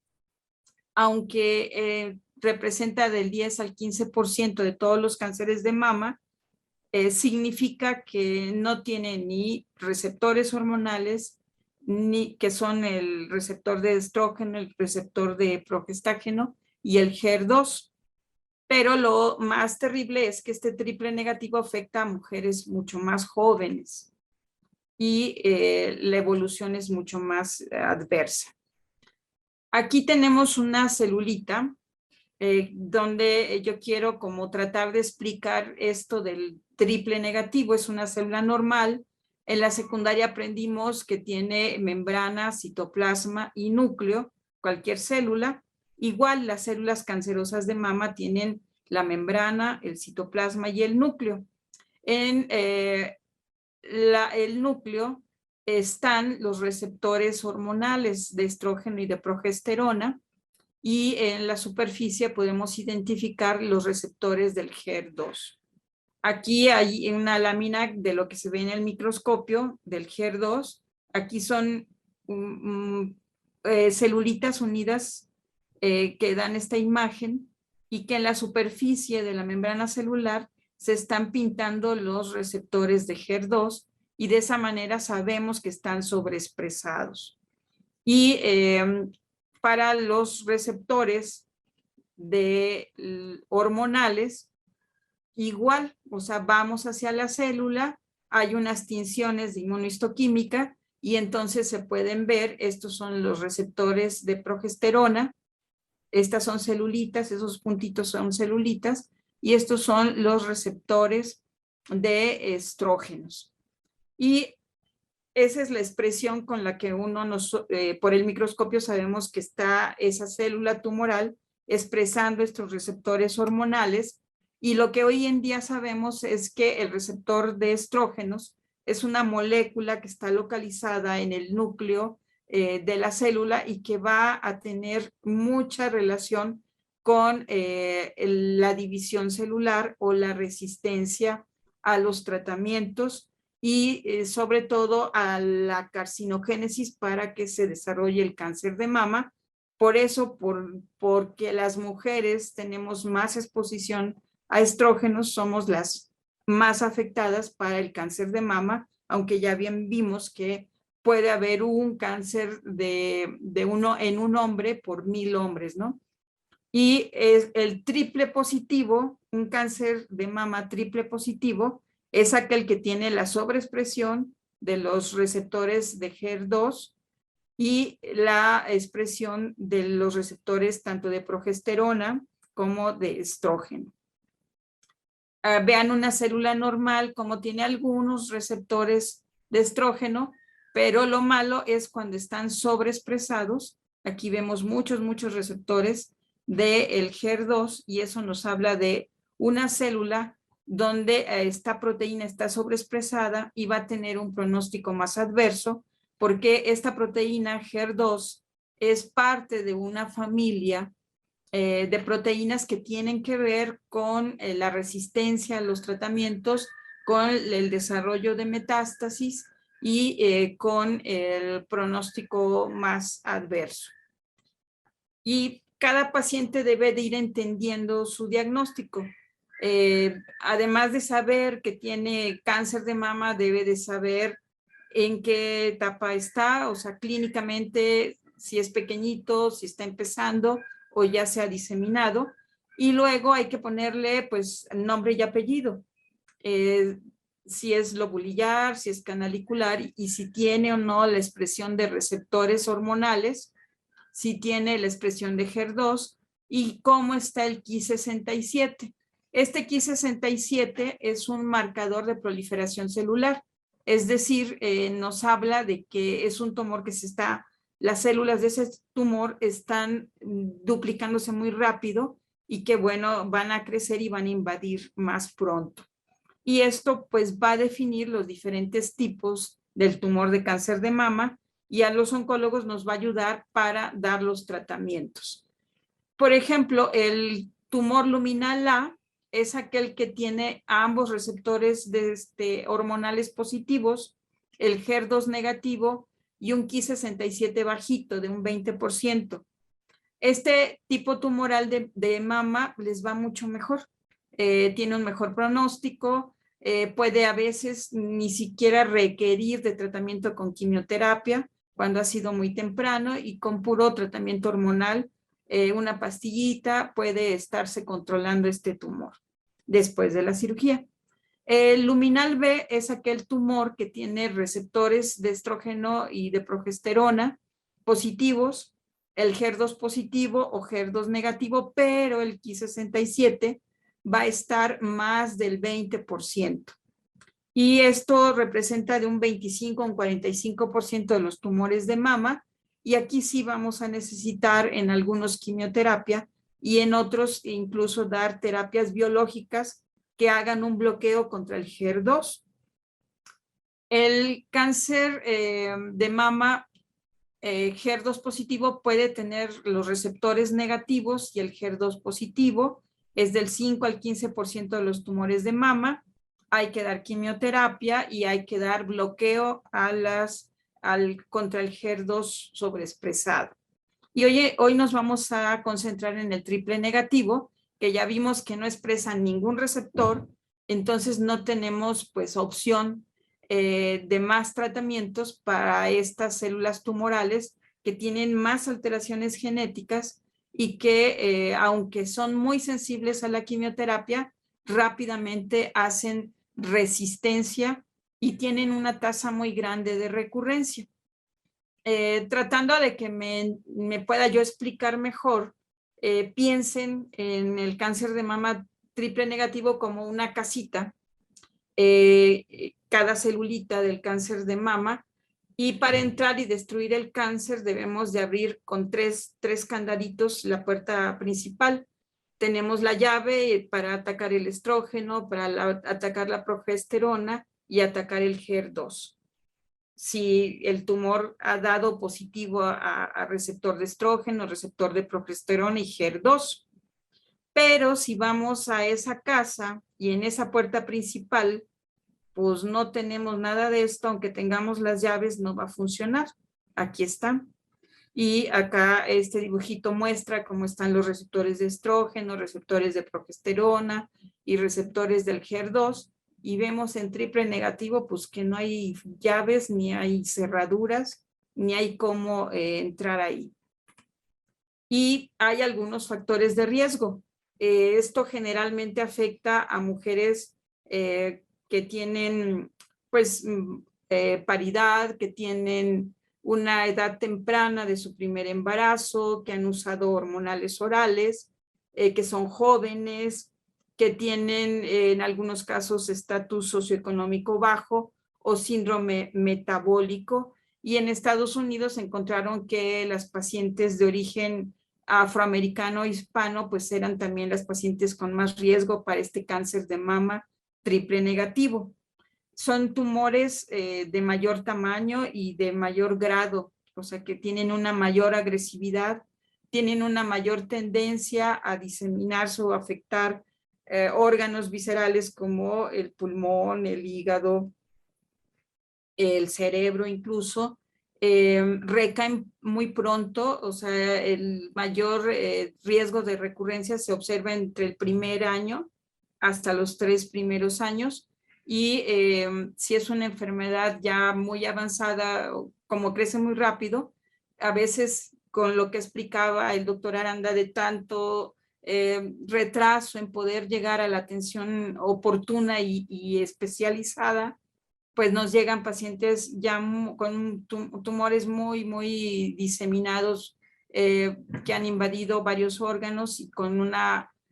aunque representa del 10 al 15% de todos los cánceres de mama, significa que no tiene ni receptores hormonales, ni que son el receptor de estrógeno, el receptor de progestágeno y el HER2. Pero lo más terrible es que este triple negativo afecta a mujeres mucho más jóvenes y la evolución es mucho más adversa. Aquí tenemos una celulita donde yo quiero como tratar de explicar esto del triple negativo. Es una célula normal. En la secundaria aprendimos que tiene membrana, citoplasma y núcleo, cualquier célula. Igual las células cancerosas de mama tienen la membrana, el citoplasma y el núcleo. En el núcleo están los receptores hormonales de estrógeno y de progesterona, y en la superficie podemos identificar los receptores del HER2. Aquí hay una lámina de lo que se ve en el microscopio del HER2. Aquí son celulitas unidas que dan esta imagen y que en la superficie de la membrana celular se están pintando los receptores de HER2 y de esa manera sabemos que están sobreexpresados. Y para los receptores hormonales, igual, o sea, vamos hacia la célula, hay unas tinciones de inmunohistoquímica y entonces se pueden ver, estos son los receptores de progesterona, estas son celulitas, esos puntitos son celulitas, y estos son los receptores de estrógenos. Y esa es la expresión con la que uno por el microscopio sabemos que está esa célula tumoral expresando estos receptores hormonales, y lo que hoy en día sabemos es que el receptor de estrógenos es una molécula que está localizada en el núcleo de la célula y que va a tener mucha relación con la división celular o la resistencia a los tratamientos y sobre todo a la carcinogénesis para que se desarrolle el cáncer de mama. Por eso, porque las mujeres tenemos más exposición a estrógenos, somos las más afectadas para el cáncer de mama, aunque ya bien vimos que puede haber un cáncer en un hombre por 1000 hombres, ¿no? Y es el triple positivo, un cáncer de mama triple positivo, es aquel que tiene la sobreexpresión de los receptores de HER2 y la expresión de los receptores tanto de progesterona como de estrógeno. Vean una célula normal como tiene algunos receptores de estrógeno, pero lo malo es cuando están sobreexpresados. Aquí vemos muchos receptores del HER2 y eso nos habla de una célula donde esta proteína está sobreexpresada y va a tener un pronóstico más adverso, porque esta proteína HER2 es parte de una familia de proteínas que tienen que ver con la resistencia a los tratamientos, con el desarrollo de metástasis y con el pronóstico más adverso. Y cada paciente debe de ir entendiendo su diagnóstico. Además de saber que tiene cáncer de mama, debe de saber en qué etapa está, o sea, clínicamente, si es pequeñito, si está empezando o ya se ha diseminado. Y luego hay que ponerle, pues, nombre y apellido. Si es lobulillar, si es canalicular y si tiene o no la expresión de receptores hormonales, si tiene la expresión de HER2 y cómo está el Ki67. Este Ki67 es un marcador de proliferación celular, es decir, nos habla de que es un tumor que las células de ese tumor están duplicándose muy rápido y que, bueno, van a crecer y van a invadir más pronto. Y esto pues va a definir los diferentes tipos del tumor de cáncer de mama y a los oncólogos nos va a ayudar para dar los tratamientos. Por ejemplo, el tumor luminal A es aquel que tiene ambos receptores hormonales positivos, el HER2 negativo y un Ki67 bajito de un 20%. Este tipo tumoral de mama les va mucho mejor, tiene un mejor pronóstico, puede a veces ni siquiera requerir de tratamiento con quimioterapia cuando ha sido muy temprano y con puro tratamiento hormonal, una pastillita puede estarse controlando este tumor después de la cirugía. El luminal B es aquel tumor que tiene receptores de estrógeno y de progesterona positivos, el HER2 positivo o HER2 negativo, pero el Ki67 va a estar más del 20%. Y esto representa de un 25 a un 45% de los tumores de mama. Y aquí sí vamos a necesitar en algunos quimioterapia y en otros incluso dar terapias biológicas que hagan un bloqueo contra el HER2. El cáncer de mama HER2 positivo puede tener los receptores negativos y el HER2 positivo es del 5 al 15% de los tumores de mama. Hay que dar quimioterapia y hay que dar bloqueo contra el HER2 sobreexpresado. Y hoy nos vamos a concentrar en el triple negativo, que ya vimos que no expresa ningún receptor, entonces no tenemos pues opción de más tratamientos para estas células tumorales que tienen más alteraciones genéticas y que aunque son muy sensibles a la quimioterapia, rápidamente hacen resistencia y tienen una tasa muy grande de recurrencia. Tratando de que me pueda yo explicar mejor, piensen en el cáncer de mama triple negativo como una casita, cada celulita del cáncer de mama, y para entrar y destruir el cáncer debemos de abrir con tres candaditos la puerta principal. Tenemos la llave para atacar el estrógeno, para atacar la progesterona y atacar el HER2. Si el tumor ha dado positivo a receptor de estrógeno, receptor de progesterona y HER2. Pero si vamos a esa casa y en esa puerta principal, pues no tenemos nada de esto, aunque tengamos las llaves, no va a funcionar. Aquí están. Y acá este dibujito muestra cómo están los receptores de estrógeno, receptores de progesterona y receptores del HER2. Y vemos en triple negativo pues que no hay llaves, ni hay cerraduras, ni hay cómo entrar ahí. Y hay algunos factores de riesgo. Esto generalmente afecta a mujeres que tienen pues paridad, que tienen una edad temprana de su primer embarazo, que han usado hormonales orales, que son jóvenes, que tienen en algunos casos estatus socioeconómico bajo o síndrome metabólico. Y en Estados Unidos encontraron que las pacientes de origen afroamericano hispano pues eran también las pacientes con más riesgo para este cáncer de mama triple negativo. Son tumores de mayor tamaño y de mayor grado, o sea que tienen una mayor agresividad, tienen una mayor tendencia a diseminarse o afectar órganos viscerales como el pulmón, el hígado, el cerebro incluso, recaen muy pronto, o sea, el mayor riesgo de recurrencia se observa entre el primer año hasta los 3 primeros años, y si es una enfermedad ya muy avanzada, como crece muy rápido, a veces con lo que explicaba el doctor Aranda de tanto retraso en poder llegar a la atención oportuna y especializada, pues nos llegan pacientes ya con tumores muy diseminados, que han invadido varios órganos y con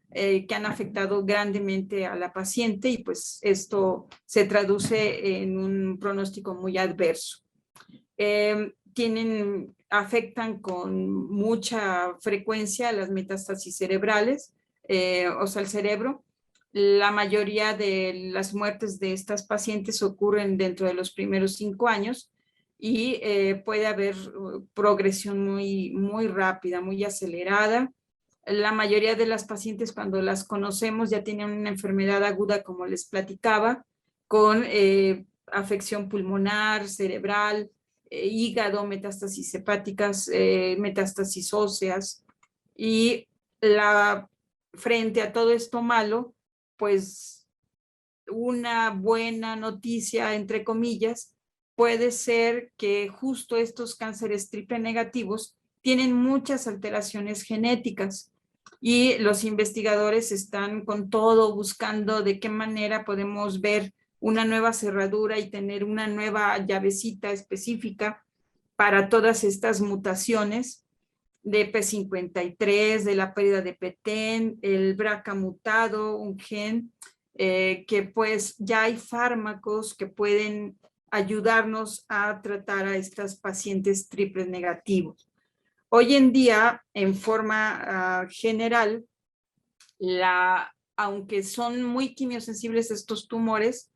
que han afectado grandemente a la paciente, y pues esto se traduce en un pronóstico muy adverso. Afectan con mucha frecuencia las metástasis cerebrales, o sea, el cerebro. La mayoría de las muertes de estas pacientes ocurren dentro de los primeros 5 años, y puede haber progresión muy rápida, muy acelerada. La mayoría de las pacientes, cuando las conocemos, ya tienen una enfermedad aguda, como les platicaba, con afección pulmonar, cerebral, hígado, metástasis hepáticas, metástasis óseas. Y frente a todo esto malo, pues una buena noticia, entre comillas, puede ser que justo estos cánceres triple negativos tienen muchas alteraciones genéticas, y los investigadores están con todo buscando de qué manera podemos ver una nueva cerradura y tener una nueva llavecita específica para todas estas mutaciones de P53, de la pérdida de PTEN, el BRCA mutado, un gen, que pues ya hay fármacos que pueden ayudarnos a tratar a estas pacientes triples negativos. Hoy en día, en forma general, aunque son muy quimiosensibles estos tumores,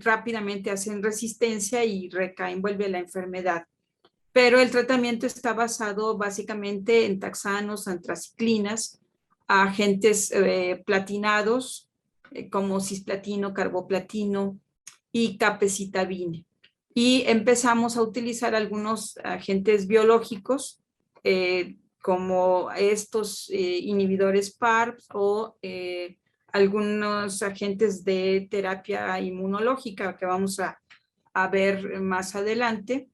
rápidamente hacen resistencia y recaen, vuelve la enfermedad. Pero el tratamiento está basado básicamente en taxanos, antraciclinas, agentes platinados, como cisplatino, carboplatino y capecitabine. Y empezamos a utilizar algunos agentes biológicos, como estos inhibidores PARP, o algunos agentes de terapia inmunológica que vamos a ver más adelante.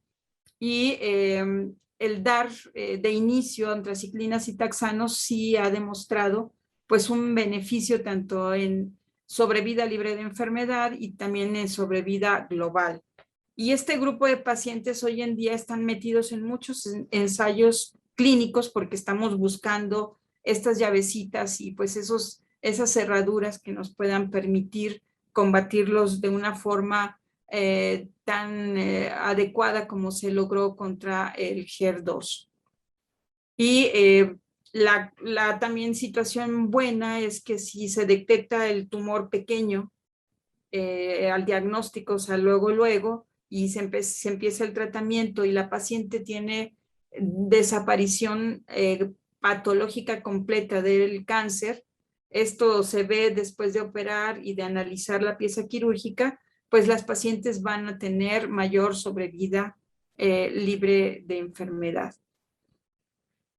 Y el dar de inicio antraciclinas y taxanos sí ha demostrado pues un beneficio tanto en sobrevida libre de enfermedad y también en sobrevida global. Y este grupo de pacientes hoy en día están metidos en muchos ensayos clínicos, porque estamos buscando estas llavecitas y pues esas cerraduras que nos puedan permitir combatirlos de una forma tan adecuada como se logró contra el HER2. Y la también situación buena es que si se detecta el tumor pequeño al diagnóstico, o sea, luego, y se empieza el tratamiento y la paciente tiene desaparición patológica completa del cáncer, esto se ve después de operar y de analizar la pieza quirúrgica, pues las pacientes van a tener mayor sobrevida libre de enfermedad.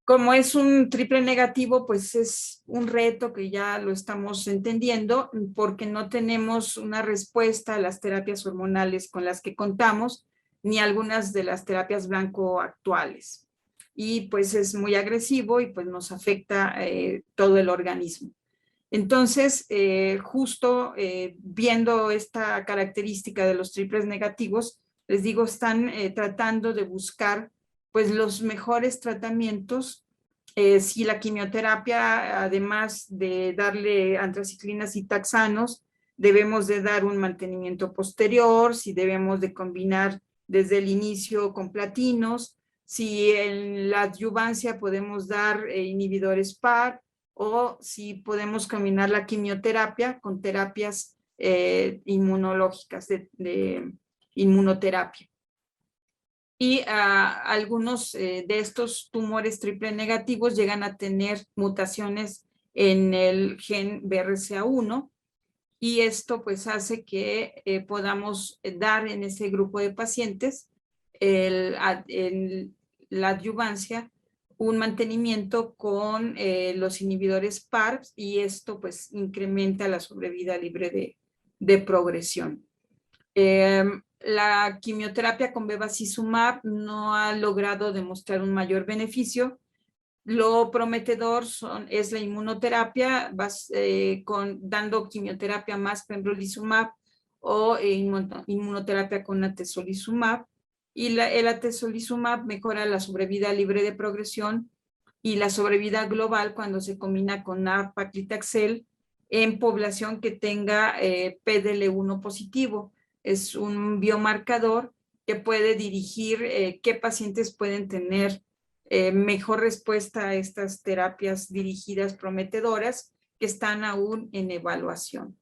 Como es un triple negativo, pues es un reto que ya lo estamos entendiendo, porque no tenemos una respuesta a las terapias hormonales con las que contamos, ni algunas de las terapias blanco actuales. Y pues es muy agresivo y pues nos afecta todo el organismo. Entonces, justo viendo esta característica de los triples negativos, les digo, están tratando de buscar pues los mejores tratamientos. Si la quimioterapia, además de darle antraciclinas y taxanos, debemos de dar un mantenimiento posterior, si debemos de combinar desde el inicio con platinos, si en la adyuvancia podemos dar inhibidores PAR, o si podemos combinar la quimioterapia con terapias inmunológicas de inmunoterapia. Y algunos de estos tumores triple negativos llegan a tener mutaciones en el gen BRCA1, y esto pues hace que podamos dar en ese grupo de pacientes la adyuvancia, un mantenimiento con los inhibidores PARP, y esto pues incrementa la sobrevida libre de progresión. La quimioterapia con bevacizumab no ha logrado demostrar un mayor beneficio. Lo prometedor es la inmunoterapia, dando quimioterapia más pembrolizumab o inmunoterapia con atezolizumab. Y el atezolizumab mejora la sobrevida libre de progresión y la sobrevida global cuando se combina con nab-paclitaxel en población que tenga PDL1 positivo. Es un biomarcador que puede dirigir qué pacientes pueden tener mejor respuesta a estas terapias dirigidas prometedoras que están aún en evaluación.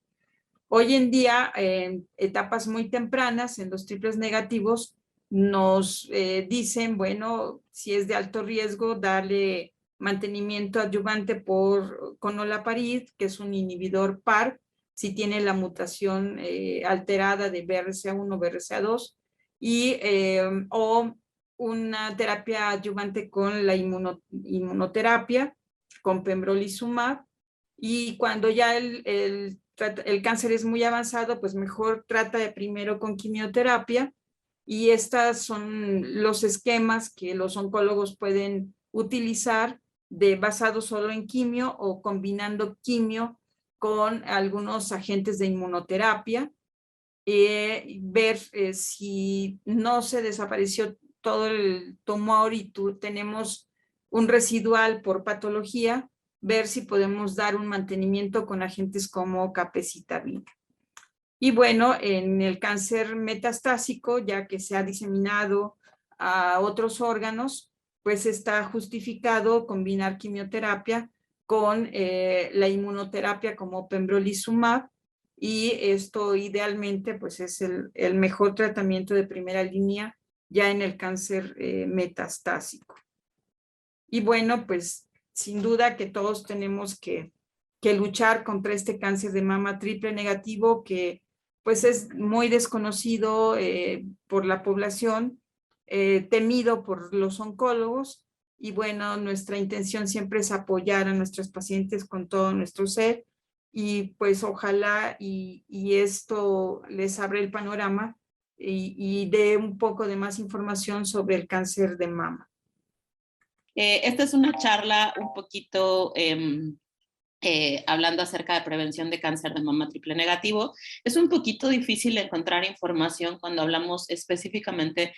Hoy en día, en etapas muy tempranas, en los triples negativos, nos dicen, bueno, si es de alto riesgo, darle mantenimiento adyuvante con olaparib, que es un inhibidor PARP, si tiene la mutación alterada de BRCA1 o BRCA2, o una terapia adyuvante con la inmunoterapia, con pembrolizumab, y cuando ya el cáncer es muy avanzado, pues mejor trata de primero con quimioterapia, y estos son los esquemas que los oncólogos pueden utilizar basados solo en quimio o combinando quimio con algunos agentes de inmunoterapia, ver si no se desapareció todo el tumor y tenemos un residual por patología, ver si podemos dar un mantenimiento con agentes como capecitabina. Y bueno, en el cáncer metastásico, ya que se ha diseminado a otros órganos, pues está justificado combinar quimioterapia con la inmunoterapia como pembrolizumab, y esto idealmente pues es el mejor tratamiento de primera línea ya en el cáncer metastásico. Y bueno, pues sin duda que todos tenemos que luchar contra este cáncer de mama triple negativo, que pues es muy desconocido por la población, temido por los oncólogos, y bueno, nuestra intención siempre es apoyar a nuestros pacientes con todo nuestro ser, y pues ojalá y esto les abre el panorama y dé un poco de más información sobre el cáncer de mama. Esta es una charla un poquito hablando acerca de prevención de cáncer de mama triple negativo. Es un poquito difícil encontrar información cuando hablamos específicamente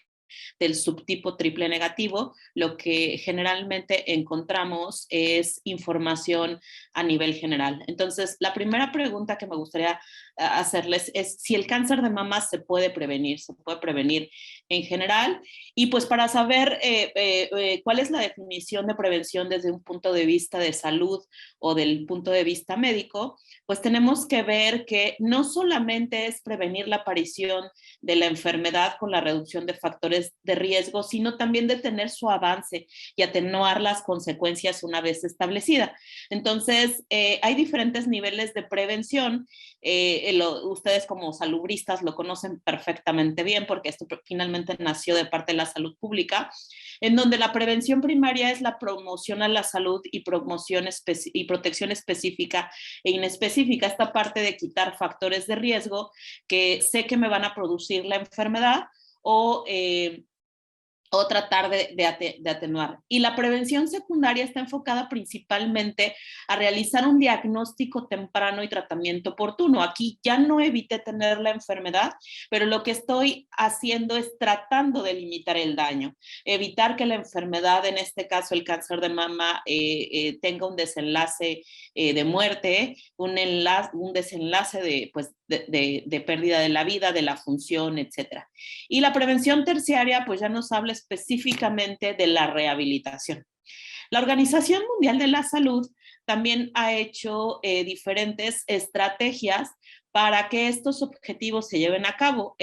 del subtipo triple negativo. Lo que generalmente encontramos es información a nivel general. Entonces, la primera pregunta que me gustaría hacerles es si el cáncer de mama se puede prevenir en general, y pues para saber cuál es la definición de prevención desde un punto de vista de salud o del punto de vista médico, pues tenemos que ver que no solamente es prevenir la aparición de la enfermedad con la reducción de factores de riesgo, sino también detener su avance y atenuar las consecuencias una vez establecida. Entonces, hay diferentes niveles de prevención. Ustedes como salubristas lo conocen perfectamente bien, porque esto finalmente nació de parte de la salud pública, en donde la prevención primaria es la promoción a la salud y protección específica e inespecífica, esta parte de quitar factores de riesgo que sé que me van a producir la enfermedad o tratar de atenuar. Y la prevención secundaria está enfocada principalmente a realizar un diagnóstico temprano y tratamiento oportuno. Aquí ya no evité tener la enfermedad, pero lo que estoy haciendo es tratando de limitar el daño, evitar que la enfermedad, en este caso el cáncer de mama, tenga un desenlace de muerte, un desenlace de pérdida de la vida, de la función, etc. Y la prevención terciaria pues ya nos habla específicamente de la rehabilitación. La Organización Mundial de la Salud también ha hecho diferentes estrategias para que estos objetivos se lleven a cabo.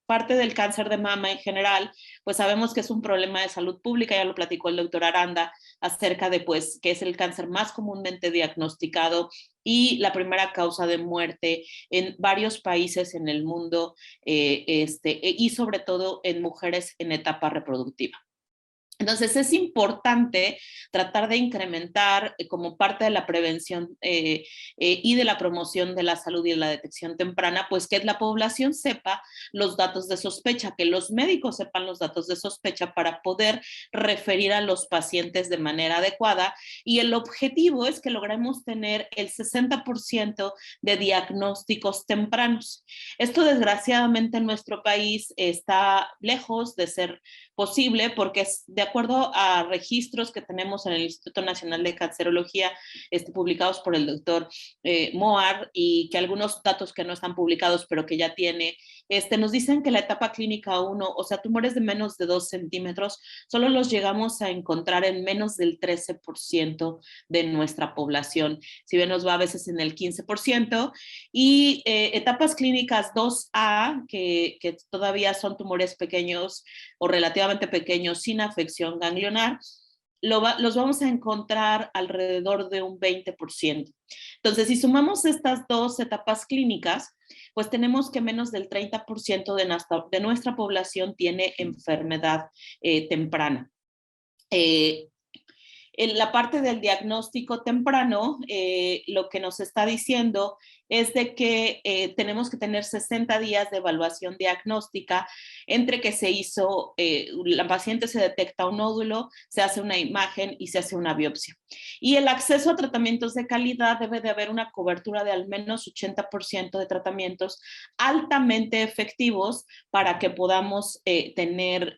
Parte del cáncer de mama en general, pues sabemos que es un problema de salud pública, ya lo platicó el doctor Aranda, acerca de pues que es el cáncer más comúnmente diagnosticado y la primera causa de muerte en varios países en el mundo, y sobre todo en mujeres en etapa reproductiva. Entonces es importante tratar de incrementar como parte de la prevención y de la promoción de la salud y de la detección temprana, pues que la población sepa los datos de sospecha, que los médicos sepan los datos de sospecha para poder referir a los pacientes de manera adecuada, y el objetivo es que logremos tener el 60% de diagnósticos tempranos. Esto desgraciadamente en nuestro país está lejos de ser posible porque es de acuerdo a registros que tenemos en el Instituto Nacional de Cancerología, publicados por el doctor Moar, y que algunos datos que no están publicados pero que ya tiene, nos dicen que la etapa clínica 1, o sea, tumores de menos de 2 centímetros, solo los llegamos a encontrar en menos del 13% de nuestra población, si bien nos va a veces en el 15%, y etapas clínicas 2A, que todavía son tumores pequeños o relativamente pequeños sin afección ganglionar, los vamos a encontrar alrededor de un 20%. Entonces, si sumamos estas dos etapas clínicas, pues tenemos que menos del 30% de nuestra población tiene enfermedad temprana. En la parte del diagnóstico temprano, lo que nos está diciendo es de que tenemos que tener 60 días de evaluación diagnóstica entre que se hizo, la paciente se detecta un nódulo, se hace una imagen y se hace una biopsia. Y el acceso a tratamientos de calidad debe de haber una cobertura de al menos 80% de tratamientos altamente efectivos para que podamos tener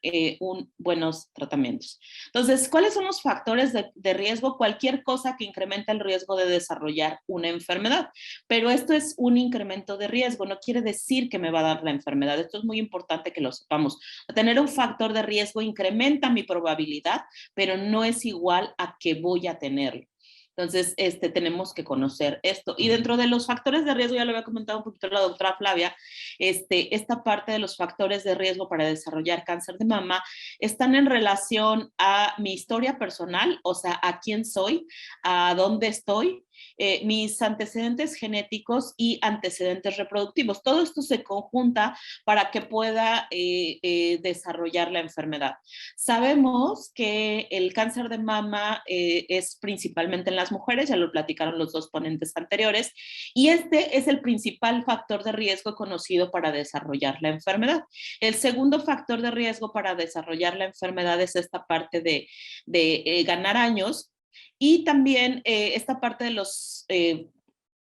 buenos tratamientos. Entonces, ¿cuáles son los factores de riesgo? Cualquier cosa que incremente el riesgo de desarrollar una enfermedad, pero esto es un incremento de riesgo, no quiere decir que me va a dar la enfermedad. Esto es muy importante que lo sepamos. Tener un factor de riesgo incrementa mi probabilidad, pero no es igual a que voy a tenerlo. Entonces, tenemos que conocer esto. Y dentro de los factores de riesgo, ya lo había comentado un poquito la doctora Flavia, esta parte de los factores de riesgo para desarrollar cáncer de mama están en relación a mi historia personal, o sea, a quién soy, a dónde estoy, mis antecedentes genéticos y antecedentes reproductivos. Todo esto se conjunta para que pueda desarrollar la enfermedad. Sabemos que el cáncer de mama es principalmente en las mujeres, ya lo platicaron los dos ponentes anteriores, y este es el principal factor de riesgo conocido para desarrollar la enfermedad. El segundo factor de riesgo para desarrollar la enfermedad es esta parte de ganar años, y también esta parte de los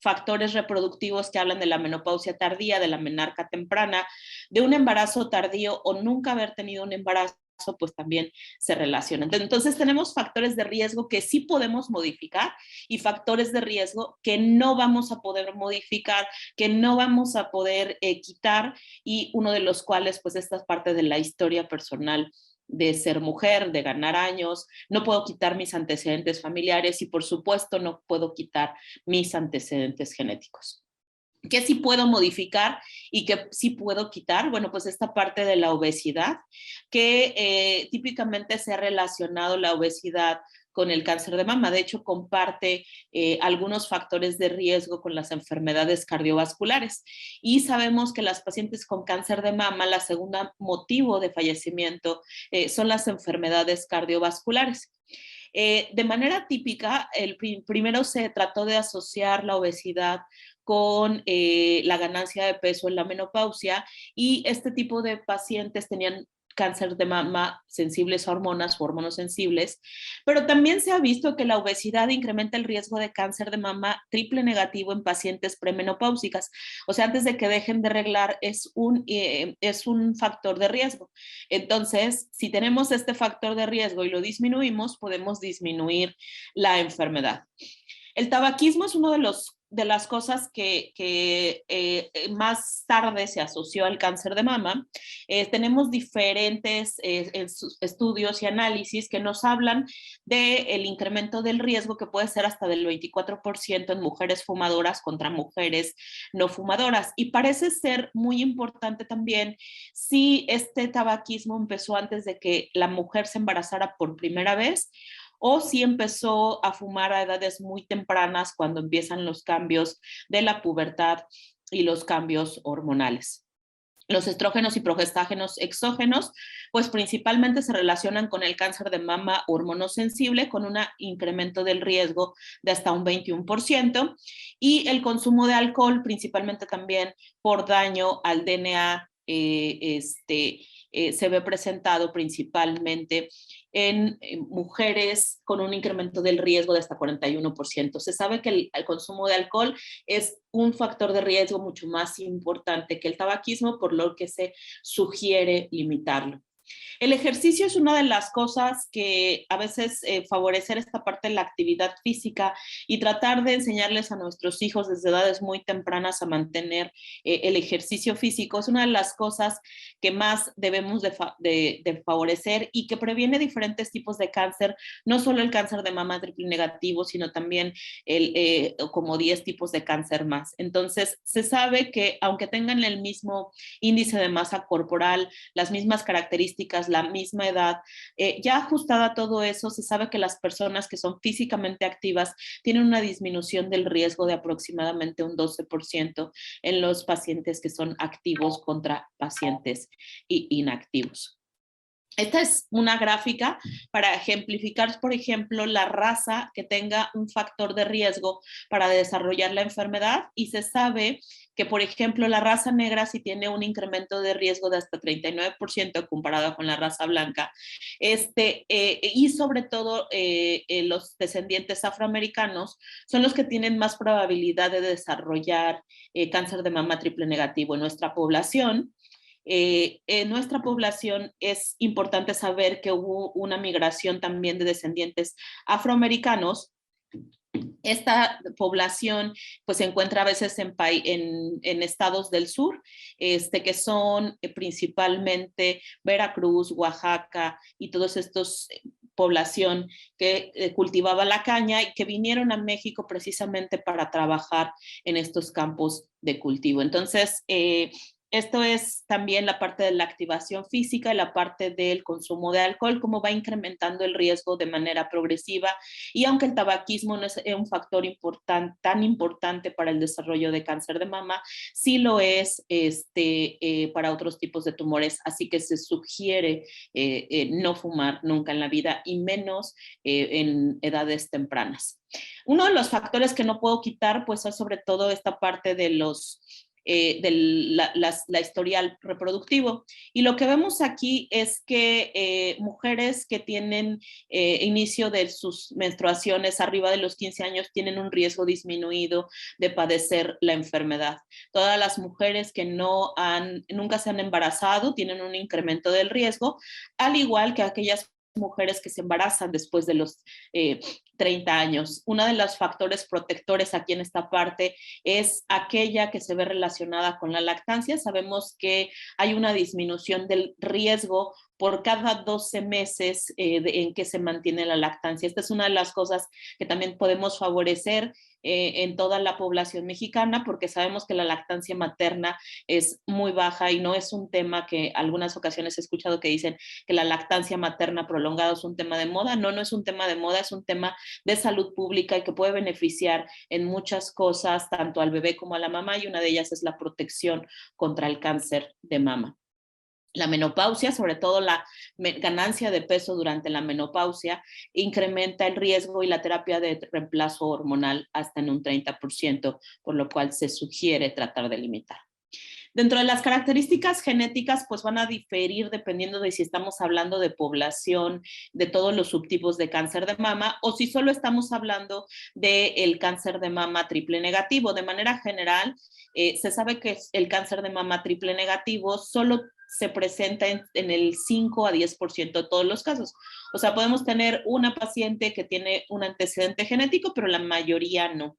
factores reproductivos que hablan de la menopausia tardía, de la menarca temprana, de un embarazo tardío o nunca haber tenido un embarazo, pues también se relacionan. Entonces tenemos factores de riesgo que sí podemos modificar y factores de riesgo que no vamos a poder modificar, que no vamos a poder quitar, y uno de los cuales pues esta es parte de la historia personal de ser mujer, de ganar años. No puedo quitar mis antecedentes familiares y por supuesto no puedo quitar mis antecedentes genéticos. ¿Qué sí puedo modificar y qué sí puedo quitar? Bueno, pues esta parte de la obesidad, que típicamente se ha relacionado la obesidad con el cáncer de mama. De hecho, comparte algunos factores de riesgo con las enfermedades cardiovasculares. Y sabemos que las pacientes con cáncer de mama, la segunda motivo de fallecimiento son las enfermedades cardiovasculares. De manera típica, primero se trató de asociar la obesidad con la ganancia de peso en la menopausia, y este tipo de pacientes tenían cáncer de mama sensibles a hormonas o hormonos sensibles, pero también se ha visto que la obesidad incrementa el riesgo de cáncer de mama triple negativo en pacientes premenopáusicas, o sea, antes de que dejen de reglar, es un factor de riesgo. Entonces, si tenemos este factor de riesgo y lo disminuimos, podemos disminuir la enfermedad. El tabaquismo es uno de los de las cosas que más tarde se asoció al cáncer de mama, tenemos diferentes estudios y análisis que nos hablan del incremento del riesgo que puede ser hasta del 24% en mujeres fumadoras contra mujeres no fumadoras. Y parece ser muy importante también si este tabaquismo empezó antes de que la mujer se embarazara por primera vez, o si empezó a fumar a edades muy tempranas cuando empiezan los cambios de la pubertad y los cambios hormonales. Los estrógenos y progestágenos exógenos, pues principalmente se relacionan con el cáncer de mama hormonosensible, con un incremento del riesgo de hasta un 21%, y el consumo de alcohol, principalmente también por daño al DNA, se ve presentado principalmente en mujeres con un incremento del riesgo de hasta 41%. Se sabe que el consumo de alcohol es un factor de riesgo mucho más importante que el tabaquismo, por lo que se sugiere limitarlo. El ejercicio es una de las cosas que a veces favorecer esta parte de la actividad física y tratar de enseñarles a nuestros hijos desde edades muy tempranas a mantener el ejercicio físico es una de las cosas que más debemos de favorecer y que previene diferentes tipos de cáncer, no solo el cáncer de mama triple negativo, sino también como 10 tipos de cáncer más. Entonces, se sabe que aunque tengan el mismo índice de masa corporal, las mismas características, la misma edad, ya ajustada a todo eso, se sabe que las personas que son físicamente activas tienen una disminución del riesgo de aproximadamente un 12% en los pacientes que son activos contra pacientes inactivos. Esta es una gráfica para ejemplificar, por ejemplo, la raza que tenga un factor de riesgo para desarrollar la enfermedad, y se sabe que, por ejemplo, la raza negra sí tiene un incremento de riesgo de hasta 39% comparado con la raza blanca, y sobre todo los descendientes afroamericanos son los que tienen más probabilidad de desarrollar cáncer de mama triple negativo en nuestra población. En nuestra población es importante saber que hubo una migración también de descendientes afroamericanos. Esta población pues se encuentra a veces en estados del sur, que son principalmente Veracruz, Oaxaca y todos estos población que cultivaba la caña y que vinieron a México precisamente para trabajar en estos campos de cultivo. Entonces, esto es también la parte de la activación física y la parte del consumo de alcohol, cómo va incrementando el riesgo de manera progresiva. Y aunque el tabaquismo no es un factor tan importante para el desarrollo de cáncer de mama, sí lo es para otros tipos de tumores. Así que se sugiere no fumar nunca en la vida y menos en edades tempranas. Uno de los factores que no puedo quitar pues es sobre todo esta parte de la historial reproductivo. Y lo que vemos aquí es que mujeres que tienen inicio de sus menstruaciones arriba de los 15 años tienen un riesgo disminuido de padecer la enfermedad. Todas las mujeres que nunca se han embarazado tienen un incremento del riesgo, al igual que aquellas mujeres que se embarazan después de los 30 años. Uno de los factores protectores aquí en esta parte es aquella que se ve relacionada con la lactancia. Sabemos que hay una disminución del riesgo por cada 12 meses en que se mantiene la lactancia. Esta es una de las cosas que también podemos favorecer en toda la población mexicana, porque sabemos que la lactancia materna es muy baja y no es un tema que algunas ocasiones he escuchado que dicen que la lactancia materna prolongada es un tema de moda. No, no es un tema de moda, es un tema de salud pública y que puede beneficiar en muchas cosas, tanto al bebé como a la mamá, y una de ellas es la protección contra el cáncer de mama. La menopausia, sobre todo la ganancia de peso durante la menopausia, incrementa el riesgo y la terapia de reemplazo hormonal hasta en un 30%, por lo cual se sugiere tratar de limitar. Dentro de las características genéticas, pues van a diferir dependiendo de si estamos hablando de población, de todos los subtipos de cáncer de mama, o si solo estamos hablando del cáncer de mama triple negativo. De manera general, se sabe que el cáncer de mama triple negativo solo se presenta en el 5 a 10% de todos los casos. O sea, podemos tener una paciente que tiene un antecedente genético, pero la mayoría no.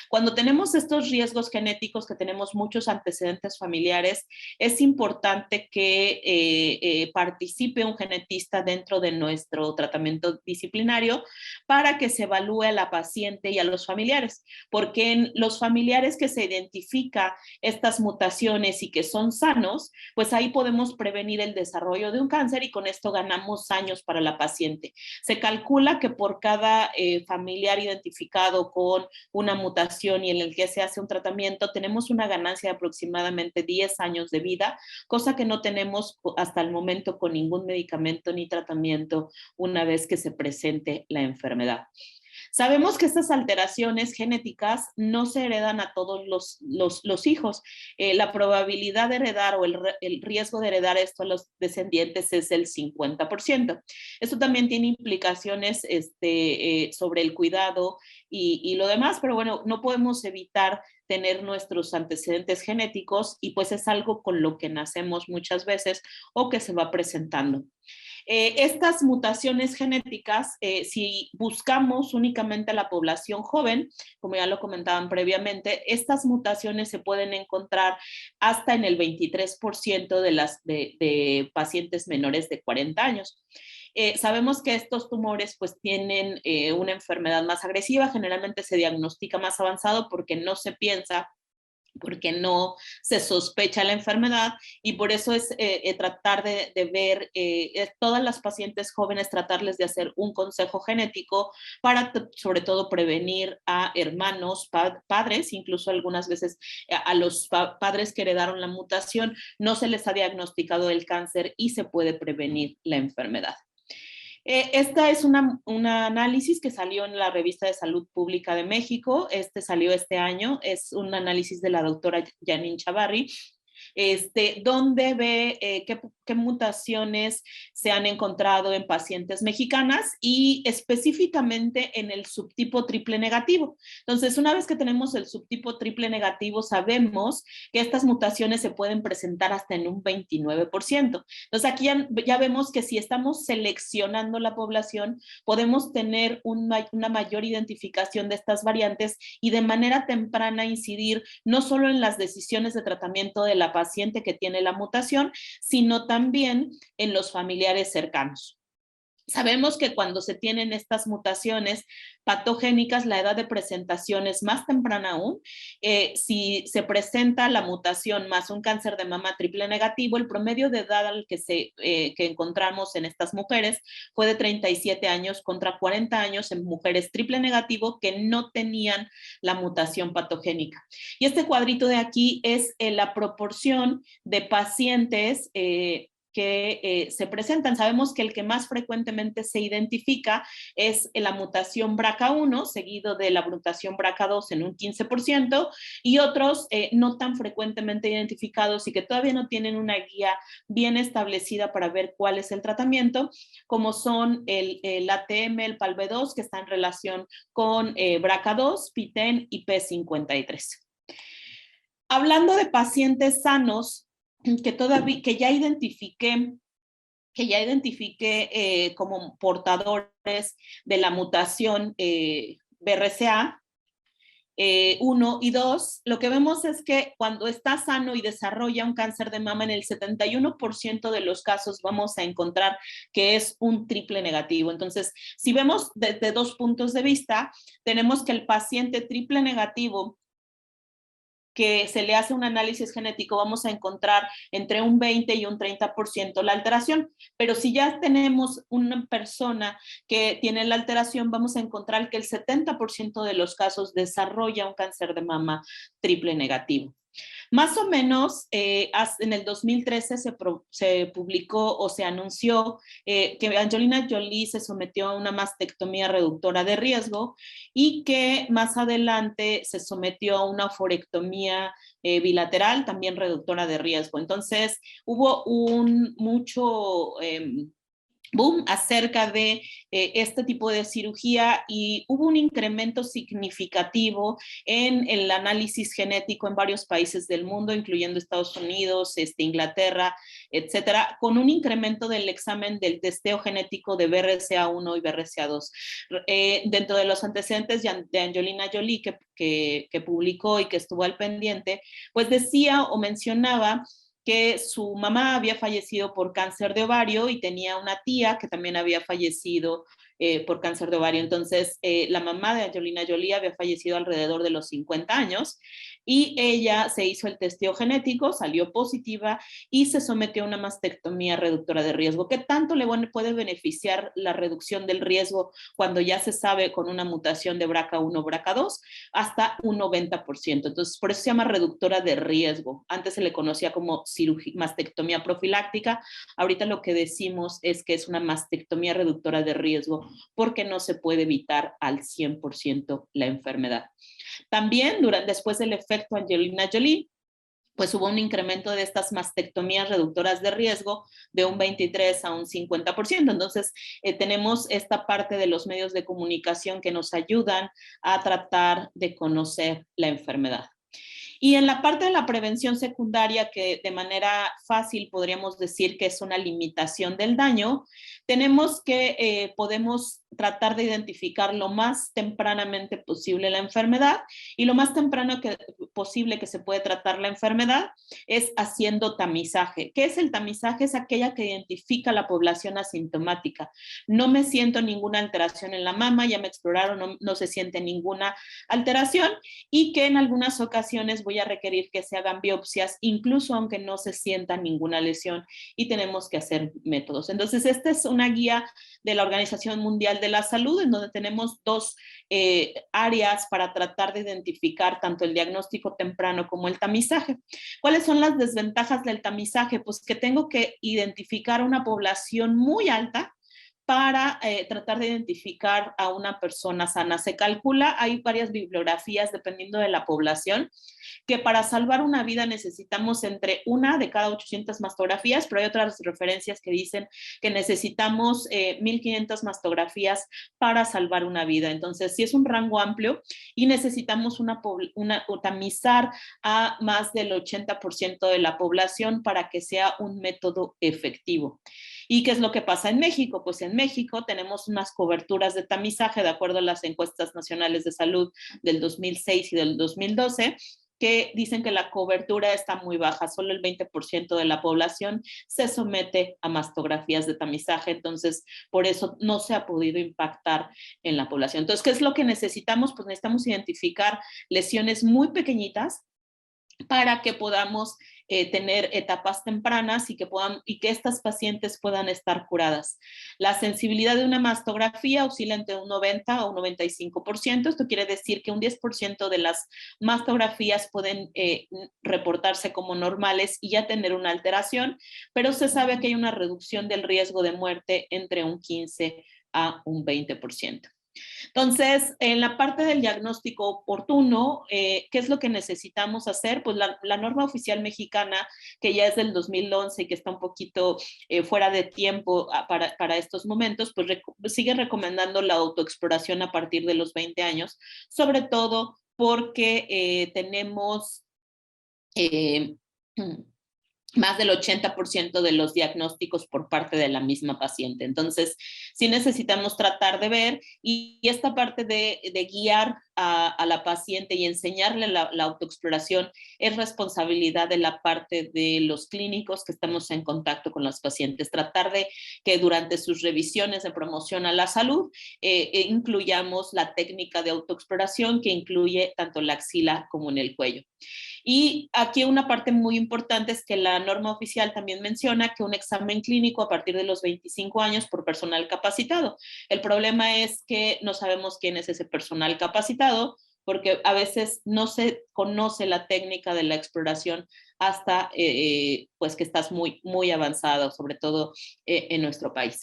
Cuando tenemos estos riesgos genéticos, que tenemos muchos antecedentes familiares, es importante que participe un genetista dentro de nuestro tratamiento disciplinario para que se evalúe a la paciente y a los familiares, porque en los familiares que se identifica estas mutaciones y que son sanos, pues ahí podemos prevenir el desarrollo de un cáncer y con esto ganamos años para la paciente. Se calcula que por cada familiar identificado con una mutación y en el que se hace un tratamiento, tenemos una ganancia de aproximadamente 10 años de vida, cosa que no tenemos hasta el momento con ningún medicamento ni tratamiento una vez que se presente la enfermedad. Sabemos que estas alteraciones genéticas no se heredan a todos los hijos. La probabilidad de heredar o el riesgo de heredar esto a los descendientes es el 50%. Esto también tiene implicaciones sobre el cuidado y lo demás, pero bueno, no podemos evitar tener nuestros antecedentes genéticos y pues es algo con lo que nacemos muchas veces o que se va presentando. Estas mutaciones genéticas, si buscamos únicamente a la población joven, como ya lo comentaban previamente, estas mutaciones se pueden encontrar hasta en el 23% de pacientes menores de 40 años. Sabemos que estos tumores pues tienen una enfermedad más agresiva, generalmente se diagnostica más avanzado porque no se piensa, porque no se sospecha la enfermedad y por eso es tratar de ver todas las pacientes jóvenes, tratarles de hacer un consejo genético para sobre todo prevenir a hermanos, padres, incluso algunas veces a los padres que heredaron la mutación, no se les ha diagnosticado el cáncer y se puede prevenir la enfermedad. Esta es un análisis que salió en la Revista de Salud Pública de México. Salió este año. Es un análisis de la doctora Janine Chavarri, donde ve qué mutaciones se han encontrado en pacientes mexicanas y específicamente en el subtipo triple negativo. Entonces, una vez que tenemos el subtipo triple negativo, sabemos que estas mutaciones se pueden presentar hasta en un 29%. Entonces, aquí ya vemos que si estamos seleccionando la población, podemos tener una mayor identificación de estas variantes y de manera temprana incidir no solo en las decisiones de tratamiento de la paciente que tiene la mutación, sino también en los familiares cercanos. Sabemos que cuando se tienen estas mutaciones patogénicas, la edad de presentación es más temprana aún. Si se presenta la mutación más un cáncer de mama triple negativo, el promedio de edad al que encontramos en estas mujeres fue de 37 años contra 40 años en mujeres triple negativo que no tenían la mutación patogénica. Y este cuadrito de aquí es la proporción de pacientes que se presentan. Sabemos que el que más frecuentemente se identifica es la mutación BRCA1, seguido de la mutación BRCA2 en un 15%, y otros no tan frecuentemente identificados y que todavía no tienen una guía bien establecida para ver cuál es el tratamiento, como son el ATM, el PALB2, que está en relación con BRCA2, PTEN y P53. Hablando de pacientes sanos, que ya identifiqué como portadores de la mutación BRCA 1 y 2, lo que vemos es que cuando está sano y desarrolla un cáncer de mama, en el 71% de los casos vamos a encontrar que es un triple negativo. Entonces, si vemos desde dos puntos de vista, tenemos que el paciente triple negativo que se le hace un análisis genético, vamos a encontrar entre un 20 y un 30% la alteración. Pero si ya tenemos una persona que tiene la alteración, vamos a encontrar que el 70% de los casos desarrolla un cáncer de mama triple negativo. Más o menos en el 2013 se publicó o se anunció que Angelina Jolie se sometió a una mastectomía reductora de riesgo y que más adelante se sometió a una oforectomía bilateral también reductora de riesgo. Entonces hubo mucho boom acerca de este tipo de cirugía y hubo un incremento significativo en el análisis genético en varios países del mundo, incluyendo Estados Unidos, Inglaterra, etcétera, con un incremento del examen del testeo genético de BRCA1 y BRCA2. Dentro de los antecedentes de Angelina Jolie que publicó y que estuvo al pendiente, pues decía o mencionaba que su mamá había fallecido por cáncer de ovario y tenía una tía que también había fallecido por cáncer de ovario. Entonces, la mamá de Angelina Jolie había fallecido alrededor de los 50 años y ella se hizo el testeo genético, salió positiva y se sometió a una mastectomía reductora de riesgo. ¿Qué tanto le puede beneficiar la reducción del riesgo cuando ya se sabe con una mutación de BRCA1 o BRCA2? Hasta un 90%. Entonces, por eso se llama reductora de riesgo. Antes se le conocía como mastectomía profiláctica. Ahorita lo que decimos es que es una mastectomía reductora de riesgo porque no se puede evitar al 100% la enfermedad. También, después del efecto Angelina Jolie, pues hubo un incremento de estas mastectomías reductoras de riesgo de un 23 a un 50%. Entonces, tenemos esta parte de los medios de comunicación que nos ayudan a tratar de conocer la enfermedad. Y en la parte de la prevención secundaria, que de manera fácil podríamos decir que es una limitación del daño, tenemos que podemos tratar de identificar lo más tempranamente posible la enfermedad, y lo más temprano posible que se puede tratar la enfermedad es haciendo tamizaje. ¿Qué es el tamizaje? Es aquella que identifica a la población asintomática. No me siento ninguna alteración en la mama, ya me exploraron, no se siente ninguna alteración, y que en algunas ocasiones voy a requerir que se hagan biopsias, incluso aunque no se sienta ninguna lesión, y tenemos que hacer métodos. Entonces, esta es una guía de la Organización Mundial de la Salud, en donde tenemos dos áreas para tratar de identificar tanto el diagnóstico temprano como el tamizaje. ¿Cuáles son las desventajas del tamizaje? Pues que tengo que identificar una población muy alta para tratar de identificar a una persona sana. Se calcula, hay varias bibliografías dependiendo de la población, que para salvar una vida necesitamos entre 1 de cada 800 mastografías, pero hay otras referencias que dicen que necesitamos 1,500 mastografías para salvar una vida. Entonces, sí es un rango amplio y necesitamos tamizar a más del 80% de la población para que sea un método efectivo. ¿Y qué es lo que pasa en México? Pues en México tenemos unas coberturas de tamizaje de acuerdo a las encuestas nacionales de salud del 2006 y del 2012, que dicen que la cobertura está muy baja, solo el 20% de la población se somete a mastografías de tamizaje, entonces por eso no se ha podido impactar en la población. Entonces, ¿qué es lo que necesitamos? Pues necesitamos identificar lesiones muy pequeñitas para que podamos tener etapas tempranas y que estas pacientes puedan estar curadas. La sensibilidad de una mastografía oscila entre un 90 o un 95%. Esto quiere decir que un 10% de las mastografías pueden reportarse como normales y ya tener una alteración, pero se sabe que hay una reducción del riesgo de muerte entre un 15 a un 20%. Entonces, en la parte del diagnóstico oportuno, ¿qué es lo que necesitamos hacer? Pues la norma oficial mexicana, que ya es del 2011 y que está un poquito fuera de tiempo para estos momentos, pues sigue recomendando la autoexploración a partir de los 20 años, sobre todo porque tenemos más del 80% de los diagnósticos por parte de la misma paciente. Entonces, sí necesitamos tratar de ver, y esta parte de guiar a la paciente y enseñarle la autoexploración es responsabilidad de la parte de los clínicos que estamos en contacto con los pacientes. Tratar de que durante sus revisiones de promoción a la salud incluyamos la técnica de autoexploración, que incluye tanto la axila como en el cuello. Y aquí una parte muy importante es que la norma oficial también menciona que un examen clínico a partir de los 25 años por personal capacitado. El problema es que no sabemos quién es ese personal capacitado, porque a veces no se conoce la técnica de la exploración hasta pues que estás muy avanzado, sobre todo en nuestro país.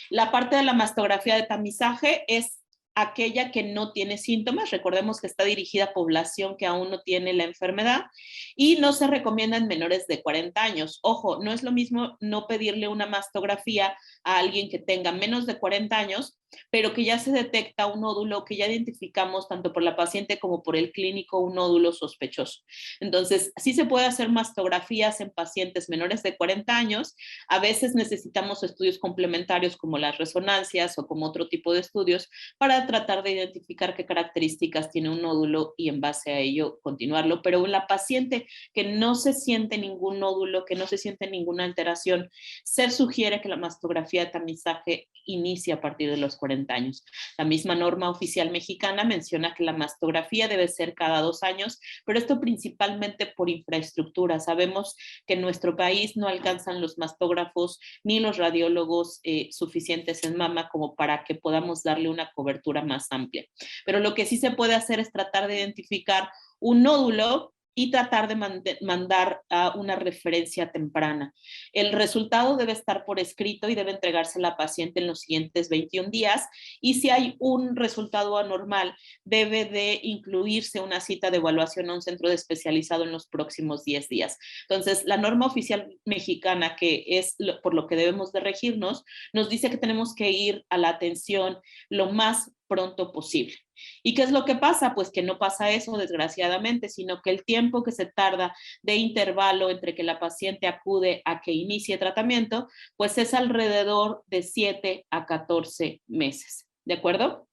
La parte de la mastografía de tamizaje es aquella que no tiene síntomas. Recordemos que está dirigida a población que aún no tiene la enfermedad y no se recomienda en menores de 40 años. Ojo, no es lo mismo no pedirle una mastografía a alguien que tenga menos de 40 años, pero que ya se detecta un nódulo, que ya identificamos tanto por la paciente como por el clínico un nódulo sospechoso. Entonces, sí se puede hacer mastografías en pacientes menores de 40 años. A veces necesitamos estudios complementarios como las resonancias o como otro tipo de estudios para tratar de identificar qué características tiene un nódulo y en base a ello continuarlo. Pero en la paciente que no se siente ningún nódulo, que no se siente ninguna alteración, se sugiere que la mastografía de tamizaje inicie a partir de los 40 años. La misma norma oficial mexicana menciona que la mastografía debe ser cada 2 años, pero esto principalmente por infraestructura. Sabemos que en nuestro país no alcanzan los mastógrafos ni los radiólogos suficientes en mama como para que podamos darle una cobertura más amplia. Pero lo que sí se puede hacer es tratar de identificar un nódulo y tratar de mandar a una referencia temprana. El resultado debe estar por escrito y debe entregarse a la paciente en los siguientes 21 días, y si hay un resultado anormal, debe de incluirse una cita de evaluación a un centro especializado en los próximos 10 días. Entonces, la norma oficial mexicana, que es por lo que debemos de regirnos, nos dice que tenemos que ir a la atención lo más pronto posible. ¿Y qué es lo que pasa? Pues que no pasa eso, desgraciadamente, sino que el tiempo que se tarda de intervalo entre que la paciente acude a que inicie tratamiento, pues es alrededor de 7 a 14 meses. ¿De acuerdo?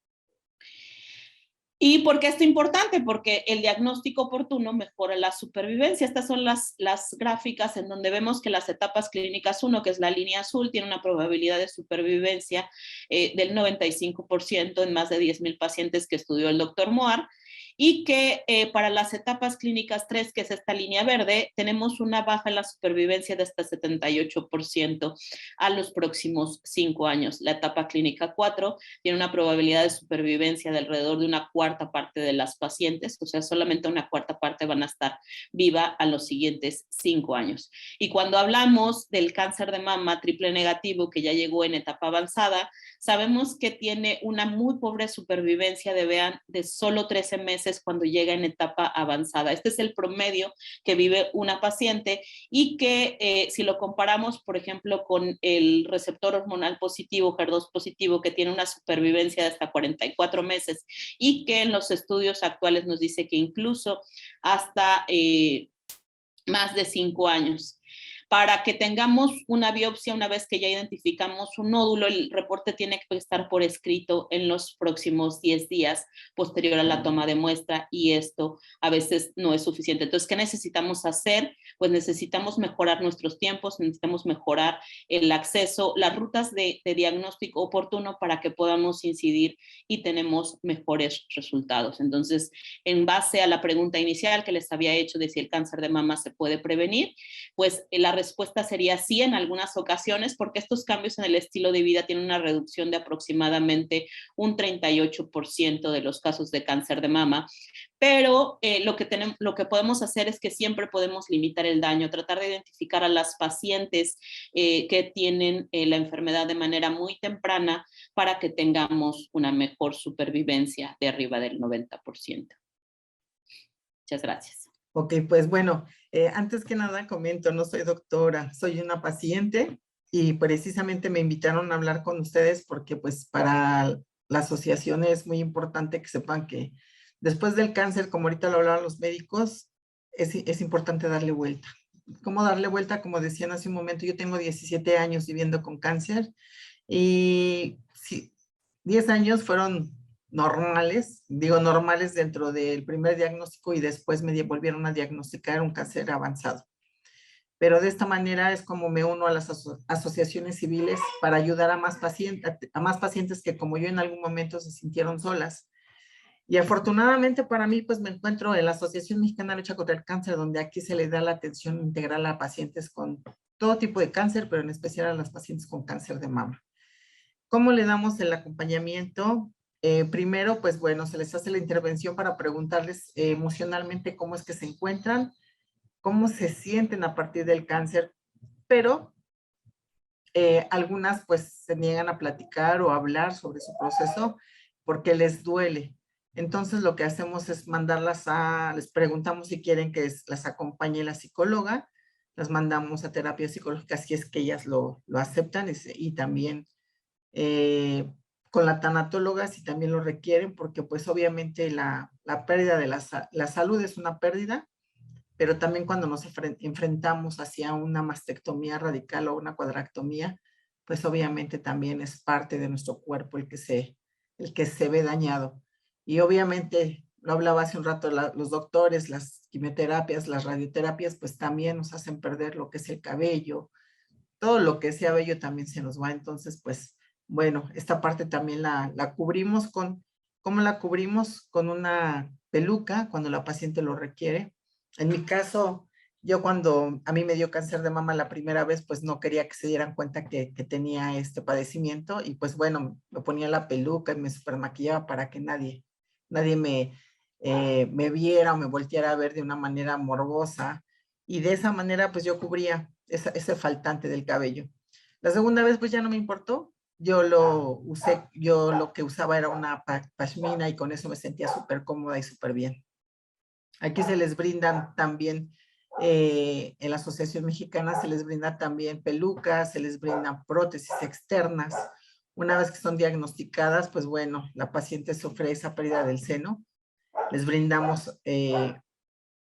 ¿Y por qué esto es importante? Porque el diagnóstico oportuno mejora la supervivencia. Estas son las gráficas en donde vemos que las etapas clínicas 1, que es la línea azul, tiene una probabilidad de supervivencia del 95% en más de 10,000 pacientes que estudió el doctor Moar, y que para las etapas clínicas 3, que es esta línea verde, tenemos una baja en la supervivencia de hasta 78% a los próximos 5 años. La etapa clínica 4 tiene una probabilidad de supervivencia de alrededor de una cuarta parte de las pacientes, o sea, solamente una cuarta parte van a estar viva a los siguientes 5 años. Y cuando hablamos del cáncer de mama triple negativo que ya llegó en etapa avanzada, sabemos que tiene una muy pobre supervivencia de solo 13 meses cuando llega en etapa avanzada. Este es el promedio que vive una paciente, y que si lo comparamos, por ejemplo, con el receptor hormonal positivo, HER2 positivo, que tiene una supervivencia de hasta 44 meses y que en los estudios actuales nos dice que incluso hasta más de 5 años. Para que tengamos una biopsia, una vez que ya identificamos un nódulo, el reporte tiene que estar por escrito en los próximos 10 días posterior a la toma de muestra, y esto a veces no es suficiente. Entonces, ¿qué necesitamos hacer? Pues necesitamos mejorar nuestros tiempos, necesitamos mejorar el acceso, las rutas de diagnóstico oportuno para que podamos incidir y tenemos mejores resultados. Entonces, en base a la pregunta inicial que les había hecho de si el cáncer de mama se puede prevenir, pues la respuesta sería sí en algunas ocasiones, porque estos cambios en el estilo de vida tienen una reducción de aproximadamente un 38% de los casos de cáncer de mama, pero lo que podemos hacer es que siempre podemos limitar el daño, tratar de identificar a las pacientes que tienen la enfermedad de manera muy temprana para que tengamos una mejor supervivencia de arriba del 90%. Muchas gracias. Ok, pues bueno, antes que nada comento, no soy doctora, soy una paciente, y precisamente me invitaron a hablar con ustedes porque pues para la asociación es muy importante que sepan que después del cáncer, como ahorita lo hablaban los médicos, es importante darle vuelta. ¿Cómo darle vuelta? Como decían hace un momento, yo tengo 17 años viviendo con cáncer, y sí, 10 años fueron normales, digo normales dentro del primer diagnóstico, y después me volvieron a diagnosticar un cáncer avanzado. Pero de esta manera es como me uno a las asociaciones civiles para ayudar a más pacientes que como yo en algún momento se sintieron solas. Y afortunadamente para mí, pues me encuentro en la Asociación Mexicana de Lucha contra el Cáncer, donde aquí se le da la atención integral a pacientes con todo tipo de cáncer, pero en especial a las pacientes con cáncer de mama. ¿Cómo le damos el acompañamiento? Primero, pues bueno, se les hace la intervención para preguntarles emocionalmente cómo es que se encuentran, cómo se sienten a partir del cáncer, pero algunas pues se niegan a platicar o a hablar sobre su proceso, porque les duele. Entonces lo que hacemos es mandarlas les preguntamos si quieren que las acompañe la psicóloga, las mandamos a terapia psicológica si es que ellas lo aceptan y también con la tanatóloga si también lo requieren, porque pues obviamente la pérdida de la salud es una pérdida, pero también cuando nos enfrentamos hacia una mastectomía radical o una cuadractomía, pues obviamente también es parte de nuestro cuerpo el que se ve dañado. Y obviamente, lo hablaba hace un rato, los doctores, las quimioterapias, las radioterapias, pues también nos hacen perder lo que es el cabello, todo lo que sea bello también se nos va. Entonces, pues, bueno, esta parte también la cubrimos ¿cómo la cubrimos? Con una peluca cuando la paciente lo requiere. En mi caso, yo cuando a mí me dio cáncer de mama la primera vez, pues no quería que se dieran cuenta que tenía este padecimiento y pues bueno, me ponía la peluca y me supermaquillaba para que nadie me viera o me volteara a ver de una manera morbosa y de esa manera pues yo cubría ese faltante del cabello. La segunda vez pues ya no me importó, yo lo que usaba era una pashmina y con eso me sentía súper cómoda y súper bien. Aquí se les brindan también, en la Asociación Mexicana se les brinda también pelucas, se les brindan prótesis externas. Una vez que son diagnosticadas, pues bueno, la paciente sufre esa pérdida del seno. Les brindamos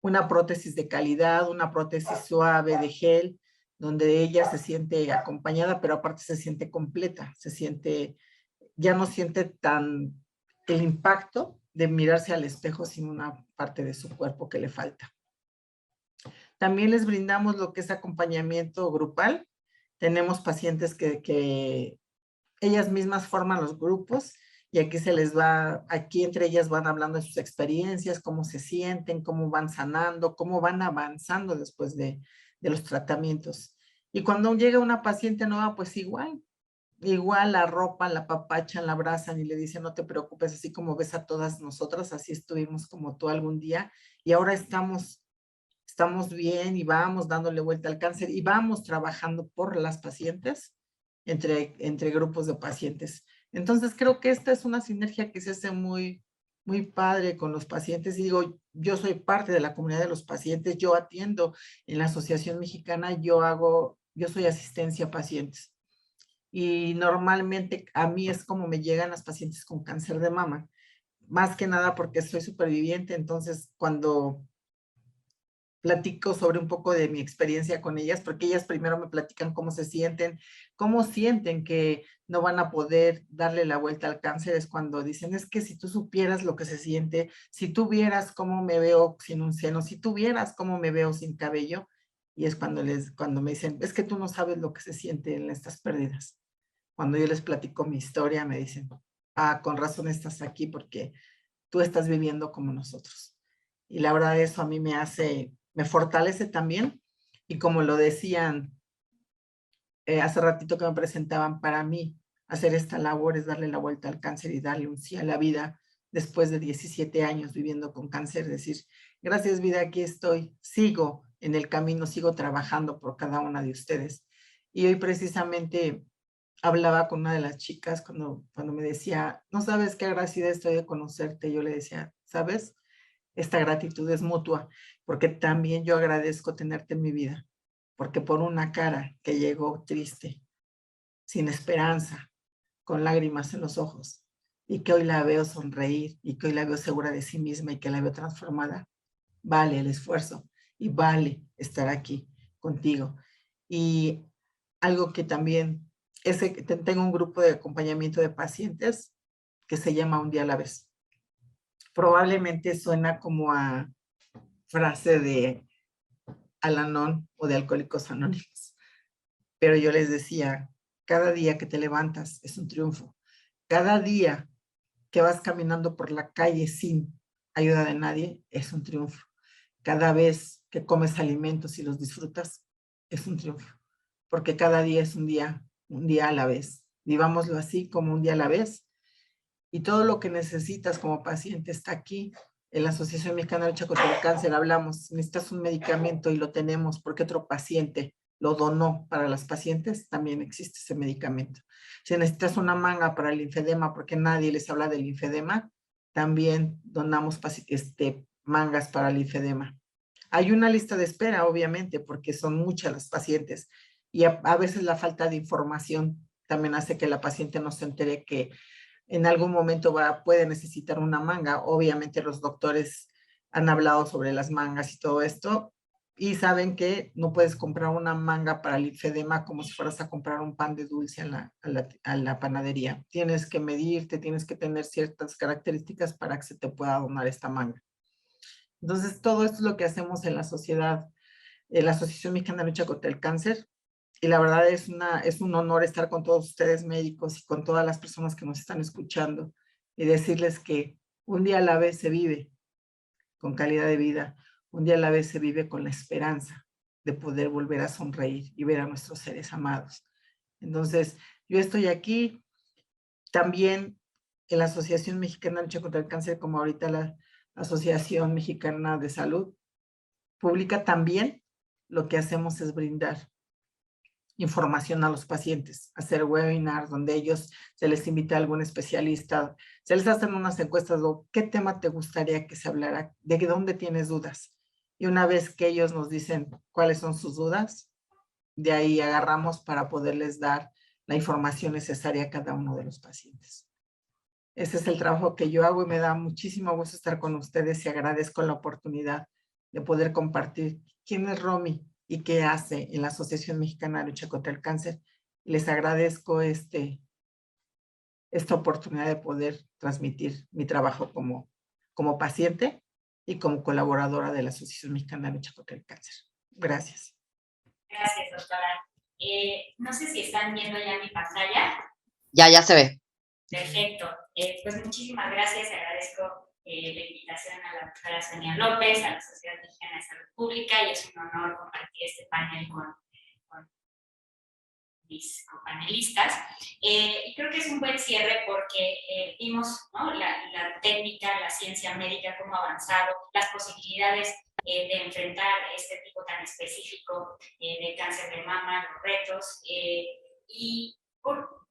una prótesis de calidad, una prótesis suave de gel, donde ella se siente acompañada, pero aparte se siente completa, ya no siente tan el impacto de mirarse al espejo sin una parte de su cuerpo que le falta. También les brindamos lo que es acompañamiento grupal. Tenemos pacientes que ellas mismas forman los grupos y aquí entre ellas van hablando de sus experiencias, cómo se sienten, cómo van sanando, cómo van avanzando después de los tratamientos. Y cuando llega una paciente nueva, pues igual la ropa, la apapachan, la abrazan y le dicen, no te preocupes, así como ves a todas nosotras, así estuvimos como tú algún día y ahora estamos bien y vamos dándole vuelta al cáncer y vamos trabajando por las pacientes entre grupos de pacientes. Entonces creo que esta es una sinergia que se hace muy, muy padre con los pacientes. Y digo, yo soy parte de la comunidad de los pacientes, yo atiendo en la Asociación Mexicana, yo soy asistencia a pacientes. Y normalmente a mí es como me llegan las pacientes con cáncer de mama, más que nada porque soy superviviente, entonces cuando platico sobre un poco de mi experiencia con ellas, porque ellas primero me platican cómo sienten que no van a poder darle la vuelta al cáncer, es cuando dicen, es que si tú supieras lo que se siente, si tú vieras cómo me veo sin un seno, si tú vieras cómo me veo sin cabello, y es cuando me dicen, es que tú no sabes lo que se siente en estas pérdidas. Cuando yo les platico mi historia, me dicen, con razón estás aquí porque tú estás viviendo como nosotros. Y la verdad eso a mí me fortalece también. Y como lo decían hace ratito que me presentaban, para mí hacer esta labor es darle la vuelta al cáncer y darle un sí a la vida después de 17 años viviendo con cáncer. Decir, gracias vida, aquí estoy, sigo en el camino, sigo trabajando por cada una de ustedes. Y hoy precisamente hablaba con una de las chicas cuando me decía, no sabes qué agradecida estoy de conocerte. Yo le decía, ¿sabes? Esta gratitud es mutua, porque también yo agradezco tenerte en mi vida, porque por una cara que llegó triste, sin esperanza, con lágrimas en los ojos, y que hoy la veo sonreír, y que hoy la veo segura de sí misma y que la veo transformada, vale el esfuerzo y vale estar aquí contigo. Y algo que también, tengo un grupo de acompañamiento de pacientes que se llama Un Día a la Vez. Probablemente suena como a frase de Al-Anon o de Alcohólicos Anónimos, pero yo les decía, cada día que te levantas es un triunfo. Cada día que vas caminando por la calle sin ayuda de nadie es un triunfo. Cada vez que comes alimentos y los disfrutas es un triunfo, porque cada día es un día a la vez. Vivámoslo así, como un día a la vez. Y todo lo que necesitas como paciente está aquí. En la Asociación Mexicana de Lucha contra el Cáncer hablamos, necesitas un medicamento y lo tenemos porque otro paciente lo donó para las pacientes, también existe ese medicamento. Si necesitas una manga para el linfedema, porque nadie les habla del linfedema, también donamos mangas para el linfedema. Hay una lista de espera, obviamente, porque son muchas las pacientes y a veces la falta de información también hace que la paciente no se entere que en algún momento puede necesitar una manga. Obviamente los doctores han hablado sobre las mangas y todo esto y saben que no puedes comprar una manga para el linfedema como si fueras a comprar un pan de dulce a la panadería. Tienes que medirte, tienes que tener ciertas características para que se te pueda donar esta manga. Entonces, todo esto es lo que hacemos en la sociedad, en la Asociación Mexicana de Lucha contra el Cáncer. Y la verdad es un honor estar con todos ustedes médicos y con todas las personas que nos están escuchando y decirles que un día a la vez se vive con calidad de vida, un día a la vez se vive con la esperanza de poder volver a sonreír y ver a nuestros seres amados. Entonces, yo estoy aquí también en la Asociación Mexicana de Lucha contra el Cáncer, como ahorita la Asociación Mexicana de Salud Pública, también lo que hacemos es brindar información a los pacientes, hacer webinars donde ellos se les invita a algún especialista, se les hacen unas encuestas de qué tema te gustaría que se hablara, de dónde tienes dudas. Y una vez que ellos nos dicen cuáles son sus dudas, de ahí agarramos para poderles dar la información necesaria a cada uno de los pacientes. Ese es el trabajo que yo hago y me da muchísimo gusto estar con ustedes y agradezco la oportunidad de poder compartir quién es Romy y qué hace en la Asociación Mexicana de Lucha contra el Cáncer. Les agradezco esta oportunidad de poder transmitir mi trabajo como paciente y como colaboradora de la Asociación Mexicana de Lucha contra el Cáncer. Gracias. Gracias, doctora. No sé si están viendo ya mi pantalla. Ya se ve. Perfecto. Pues muchísimas gracias. Agradezco la invitación a la doctora Sonia López, a la Sociedad Mexicana de Salud Pública, y es un honor compartir este panel con mis copanelistas. Y creo que es un buen cierre porque vimos, ¿no?, la técnica, la ciencia médica, cómo ha avanzado, las posibilidades de enfrentar este tipo tan específico de cáncer de mama, los retos, y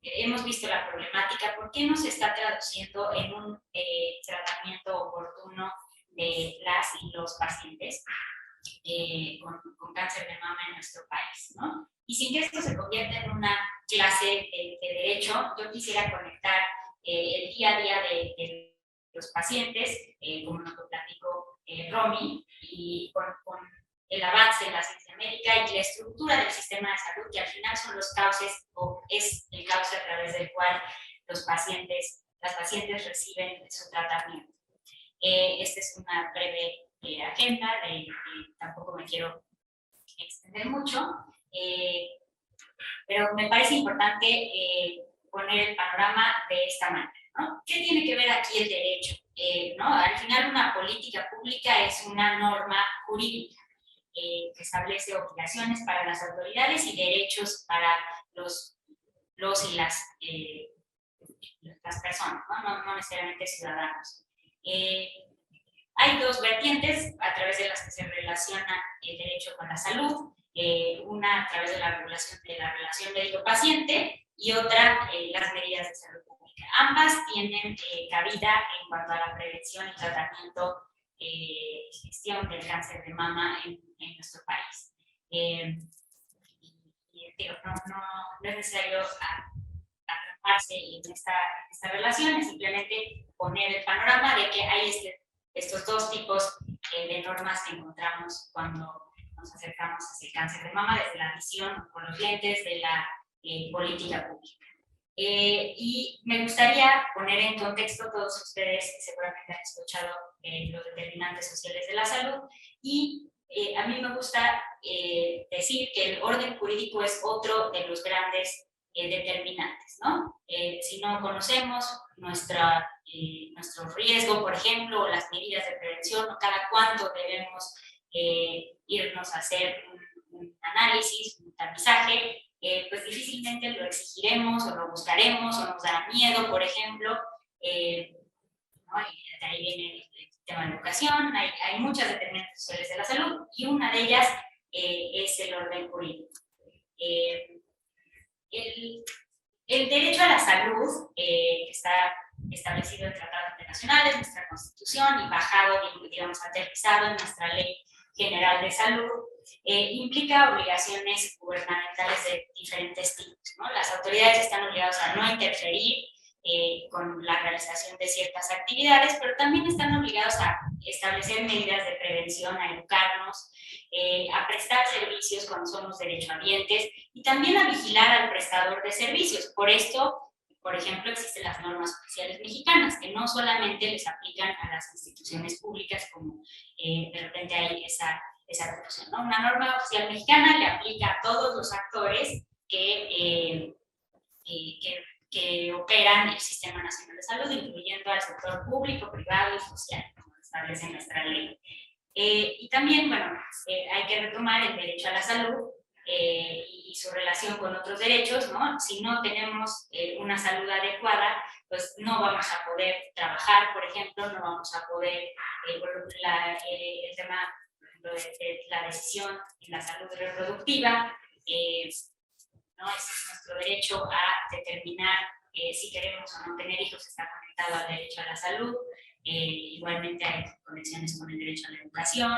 hemos visto la problemática. ¿Por qué no se está traduciendo en un tratamiento oportuno de las y los pacientes con cáncer de mama en nuestro país, ¿no? Y sin que esto se convierta en una clase de derecho, yo quisiera conectar el día a día de los pacientes, como nos lo platicó Romy, y con el avance en la ciencia médica y la estructura del sistema de salud, que al final son los cauces, o es el cauce a través del cual las pacientes reciben su tratamiento. Esta es una breve agenda, tampoco me quiero extender mucho, pero me parece importante poner el panorama de esta manera, ¿no? ¿Qué tiene que ver aquí el derecho? ¿No? Al final, una política pública es una norma jurídica que establece obligaciones para las autoridades y derechos para los y las personas, no necesariamente ciudadanos. Hay dos vertientes a través de las que se relaciona el derecho con la salud, una a través de la regulación de la relación médico-paciente y otra las medidas de salud pública. Ambas tienen cabida en cuanto a la prevención y tratamiento y gestión del cáncer de mama en nuestro país. No es necesario atraparse en esta relación, es simplemente poner el panorama de que hay estos dos tipos de normas que encontramos cuando nos acercamos hacia el cáncer de mama, desde la visión con los lentes de la política pública. Y me gustaría poner en contexto, todos ustedes seguramente han escuchado los determinantes sociales de la salud, y a mí me gusta decir que el orden jurídico es otro de los grandes determinantes, ¿no? Si no conocemos nuestro riesgo, por ejemplo, o las medidas de prevención, o cada cuánto debemos irnos a hacer un análisis, un tamizaje, pues difícilmente lo exigiremos o lo buscaremos, o nos da miedo, por ejemplo, ¿no? Y de ahí viene el tema de educación. Hay muchas determinantes sociales de la salud, y una de ellas es el orden jurídico. El derecho a la salud, que está establecido en tratados internacionales, en nuestra Constitución y bajado, digamos, aterrizado en nuestra Ley General de Salud, implica obligaciones gubernamentales de diferentes tipos, ¿no? Las autoridades están obligadas a no interferir con la realización de ciertas actividades, pero también están obligados a establecer medidas de prevención, a educarnos, a prestar servicios cuando somos derechohabientes y también a vigilar al prestador de servicios. Por esto, por ejemplo, existen las normas oficiales mexicanas, que no solamente les aplican a las instituciones públicas, como de repente hay esa confusión, ¿no? Una norma oficial mexicana le aplica a todos los actores que operan el Sistema Nacional de Salud, incluyendo al sector público, privado y social, como establece nuestra ley. Y también, bueno, hay que retomar el derecho a la salud y su relación con otros derechos, ¿no? Si no tenemos una salud adecuada, pues no vamos a poder trabajar, por ejemplo, no vamos a poder, el tema, por ejemplo, de la decisión en la salud reproductiva, ¿no? Ese es nuestro derecho a determinar si queremos o no tener hijos, está conectado al derecho a la salud. Igualmente hay conexiones con el derecho a la educación,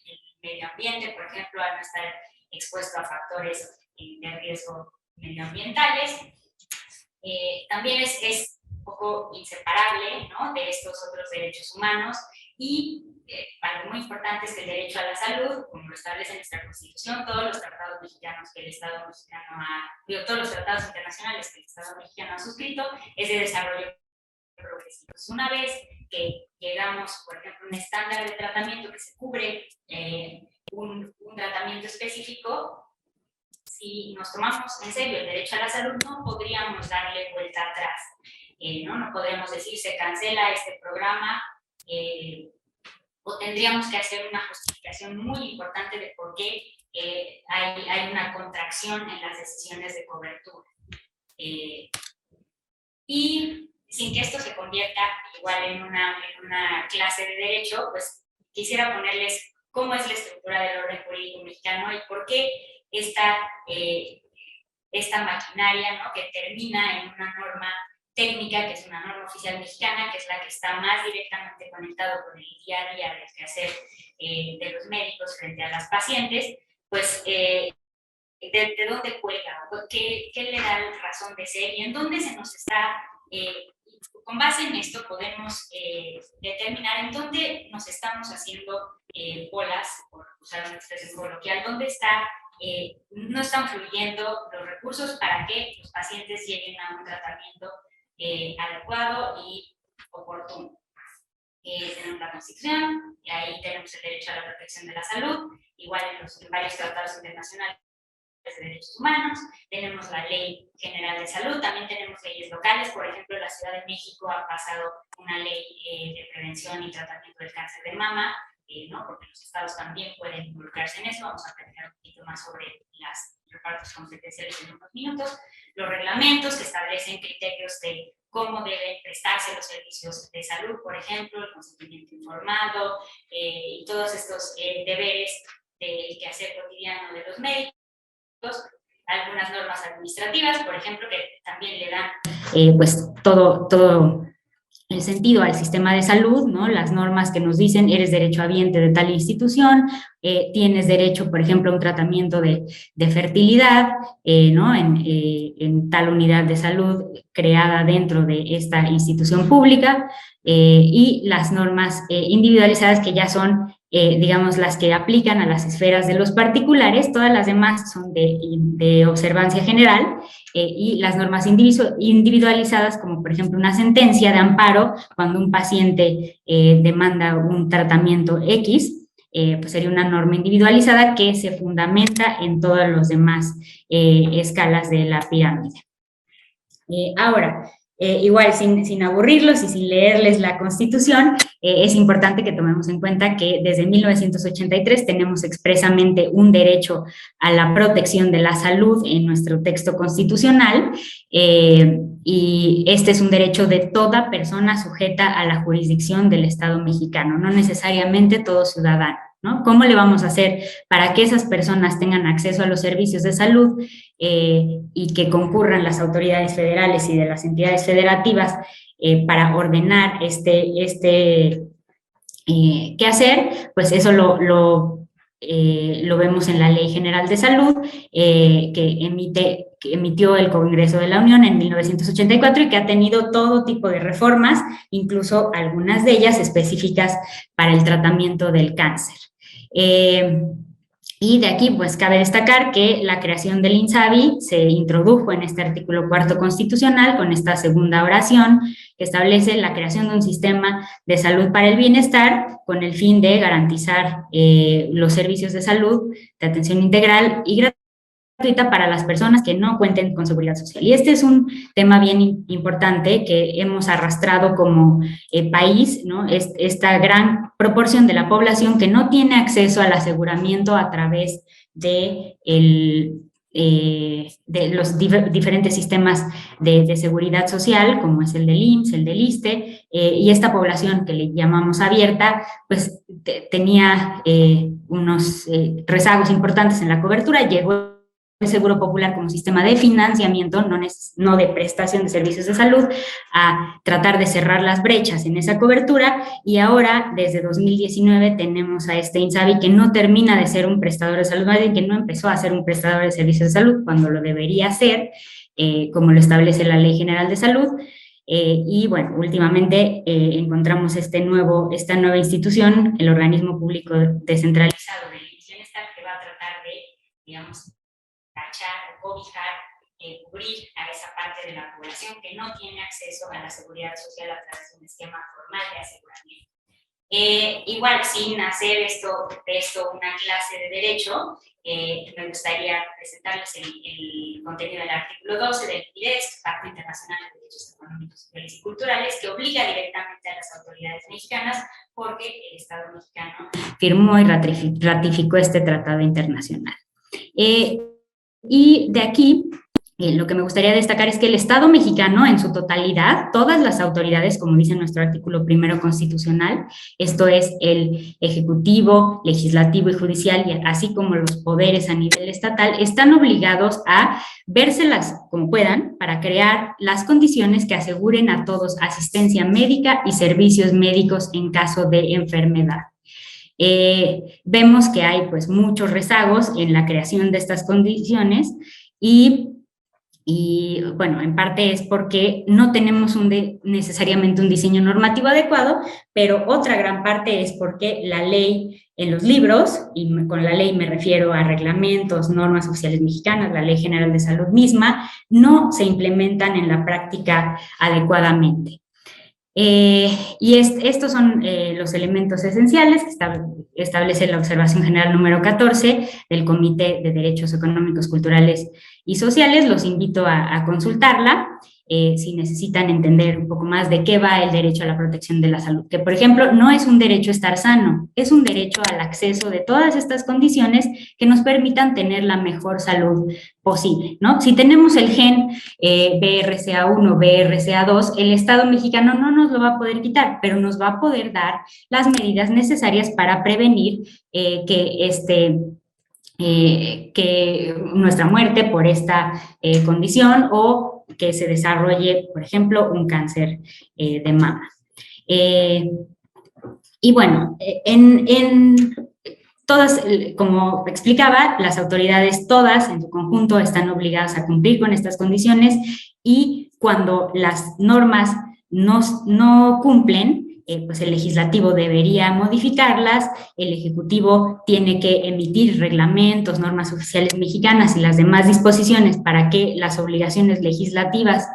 el medio ambiente, por ejemplo, a no estar expuesto a factores de riesgo medioambientales. También es un poco inseparable, ¿no?, de estos otros derechos humanos, y algo muy importante es que el derecho a la salud, como lo establece nuestra Constitución, todos los tratados mexicanos que el Estado mexicano todos los tratados internacionales que el Estado mexicano ha suscrito, es de desarrollo progresivo. Una vez que llegamos, por ejemplo, a un estándar de tratamiento que se cubre un tratamiento específico, si nos tomamos en serio el derecho a la salud, no podríamos darle vuelta atrás. No podemos decir se cancela este programa, o tendríamos que hacer una justificación muy importante de por qué hay una contracción en las decisiones de cobertura. Y sin que esto se convierta igual en una clase de derecho, pues quisiera ponerles cómo es la estructura del orden jurídico mexicano y por qué esta maquinaria, ¿no?, que termina en una norma técnica, que es una norma oficial mexicana, que es la que está más directamente conectado con el día a día del quehacer de los médicos frente a las pacientes, pues de dónde cuelga, qué le da razón de ser y en dónde se nos está, con base en esto podemos determinar en dónde nos estamos haciendo bolas, por usar una expresión coloquial, dónde no están fluyendo los recursos para que los pacientes lleguen a un tratamiento adecuado y oportuno. Tenemos la Constitución, y ahí tenemos el derecho a la protección de la salud, igual en varios tratados internacionales de derechos humanos, tenemos la Ley General de Salud, también tenemos leyes locales, por ejemplo, la Ciudad de México ha pasado una ley de prevención y tratamiento del cáncer de mama, ¿no?, porque los estados también pueden involucrarse en eso. Vamos a platicar un poquito más sobre los repartos competenciales en unos minutos. Los reglamentos que establecen criterios de cómo deben prestarse los servicios de salud, por ejemplo, el consentimiento informado, y todos estos deberes del quehacer cotidiano de los médicos. Algunas normas administrativas, por ejemplo, que también le dan pues todo el sentido al sistema de salud, ¿no? Las normas que nos dicen eres derechohabiente de tal institución, tienes derecho, por ejemplo, a un tratamiento de fertilidad, ¿no?, en tal unidad de salud creada dentro de esta institución pública, y las normas individualizadas que ya son, digamos, las que aplican a las esferas de los particulares. Todas las demás son de observancia general, y las normas individualizadas, como por ejemplo una sentencia de amparo, cuando un paciente demanda un tratamiento X, pues sería una norma individualizada que se fundamenta en todas las demás escalas de la pirámide. Ahora, igual sin aburrirlos y sin leerles la Constitución, es importante que tomemos en cuenta que desde 1983 tenemos expresamente un derecho a la protección de la salud en nuestro texto constitucional, y este es un derecho de toda persona sujeta a la jurisdicción del Estado mexicano, no necesariamente todo ciudadano. ¿no? ¿Cómo le vamos a hacer para que esas personas tengan acceso a los servicios de salud y que concurran las autoridades federales y de las entidades federativas para ordenar qué hacer? Pues eso lo vemos en la Ley General de Salud que emitió el Congreso de la Unión en 1984 y que ha tenido todo tipo de reformas, incluso algunas de ellas específicas para el tratamiento del cáncer. Y de aquí, pues, cabe destacar que la creación del INSABI se introdujo en este artículo 4º constitucional con esta segunda oración que establece la creación de un sistema de salud para el bienestar con el fin de garantizar los servicios de salud, de atención integral y gratuita para las personas que no cuenten con seguridad social. Y este es un tema bien importante que hemos arrastrado como país, ¿no? Esta gran proporción de la población que no tiene acceso al aseguramiento a través de los diferentes sistemas de seguridad social, como es el del IMSS, el del ISSSTE, y esta población que le llamamos abierta, pues tenía unos rezagos importantes en la cobertura. Llegó el Seguro Popular como sistema de financiamiento, no de prestación de servicios de salud, a tratar de cerrar las brechas en esa cobertura, y ahora, desde 2019, tenemos a este INSABI que no termina de ser un prestador de salud, que no empezó a ser un prestador de servicios de salud cuando lo debería ser, como lo establece la Ley General de Salud. Y bueno, últimamente encontramos esta nueva institución, el organismo público descentralizado del bienestar, que va a tratar de, digamos, cachar o cobijar, cubrir a esa parte de la población que no tiene acceso a la seguridad social a través de un esquema formal de aseguramiento. Igual, sin hacer de esto una clase de derecho, me gustaría presentarles el contenido del artículo 12 del PIDES, Pacto Internacional de Derechos Económicos, Sociales y Culturales, que obliga directamente a las autoridades mexicanas porque el Estado mexicano firmó y ratificó este tratado internacional. Y de aquí, lo que me gustaría destacar es que el Estado mexicano en su totalidad, todas las autoridades, como dice nuestro artículo 1º constitucional, esto es el Ejecutivo, Legislativo y Judicial, y así como los poderes a nivel estatal, están obligados a vérselas como puedan para crear las condiciones que aseguren a todos asistencia médica y servicios médicos en caso de enfermedad. Vemos que hay pues muchos rezagos en la creación de estas condiciones y bueno, en parte es porque no tenemos necesariamente un diseño normativo adecuado, pero otra gran parte es porque la ley en los libros, y con la ley me refiero a reglamentos, normas oficiales mexicanas, la Ley General de Salud misma, no se implementan en la práctica adecuadamente. Y estos son los elementos esenciales que establece la observación general número 14 del Comité de Derechos Económicos, Culturales y Sociales. Los invito a consultarla si necesitan entender un poco más de qué va el derecho a la protección de la salud, que por ejemplo no es un derecho a estar sano, es un derecho al acceso de todas estas condiciones que nos permitan tener la mejor salud posible, ¿no? Si tenemos el gen BRCA1, BRCA2, el Estado mexicano no nos lo va a poder quitar, pero nos va a poder dar las medidas necesarias para prevenir que nuestra muerte por esta condición o que se desarrolle, por ejemplo, un cáncer de mama. Y bueno, todas, como explicaba, las autoridades todas en su conjunto están obligadas a cumplir con estas condiciones y cuando las normas no cumplen, pues el legislativo debería modificarlas, el ejecutivo tiene que emitir reglamentos, normas oficiales mexicanas y las demás disposiciones para que las obligaciones legislativas,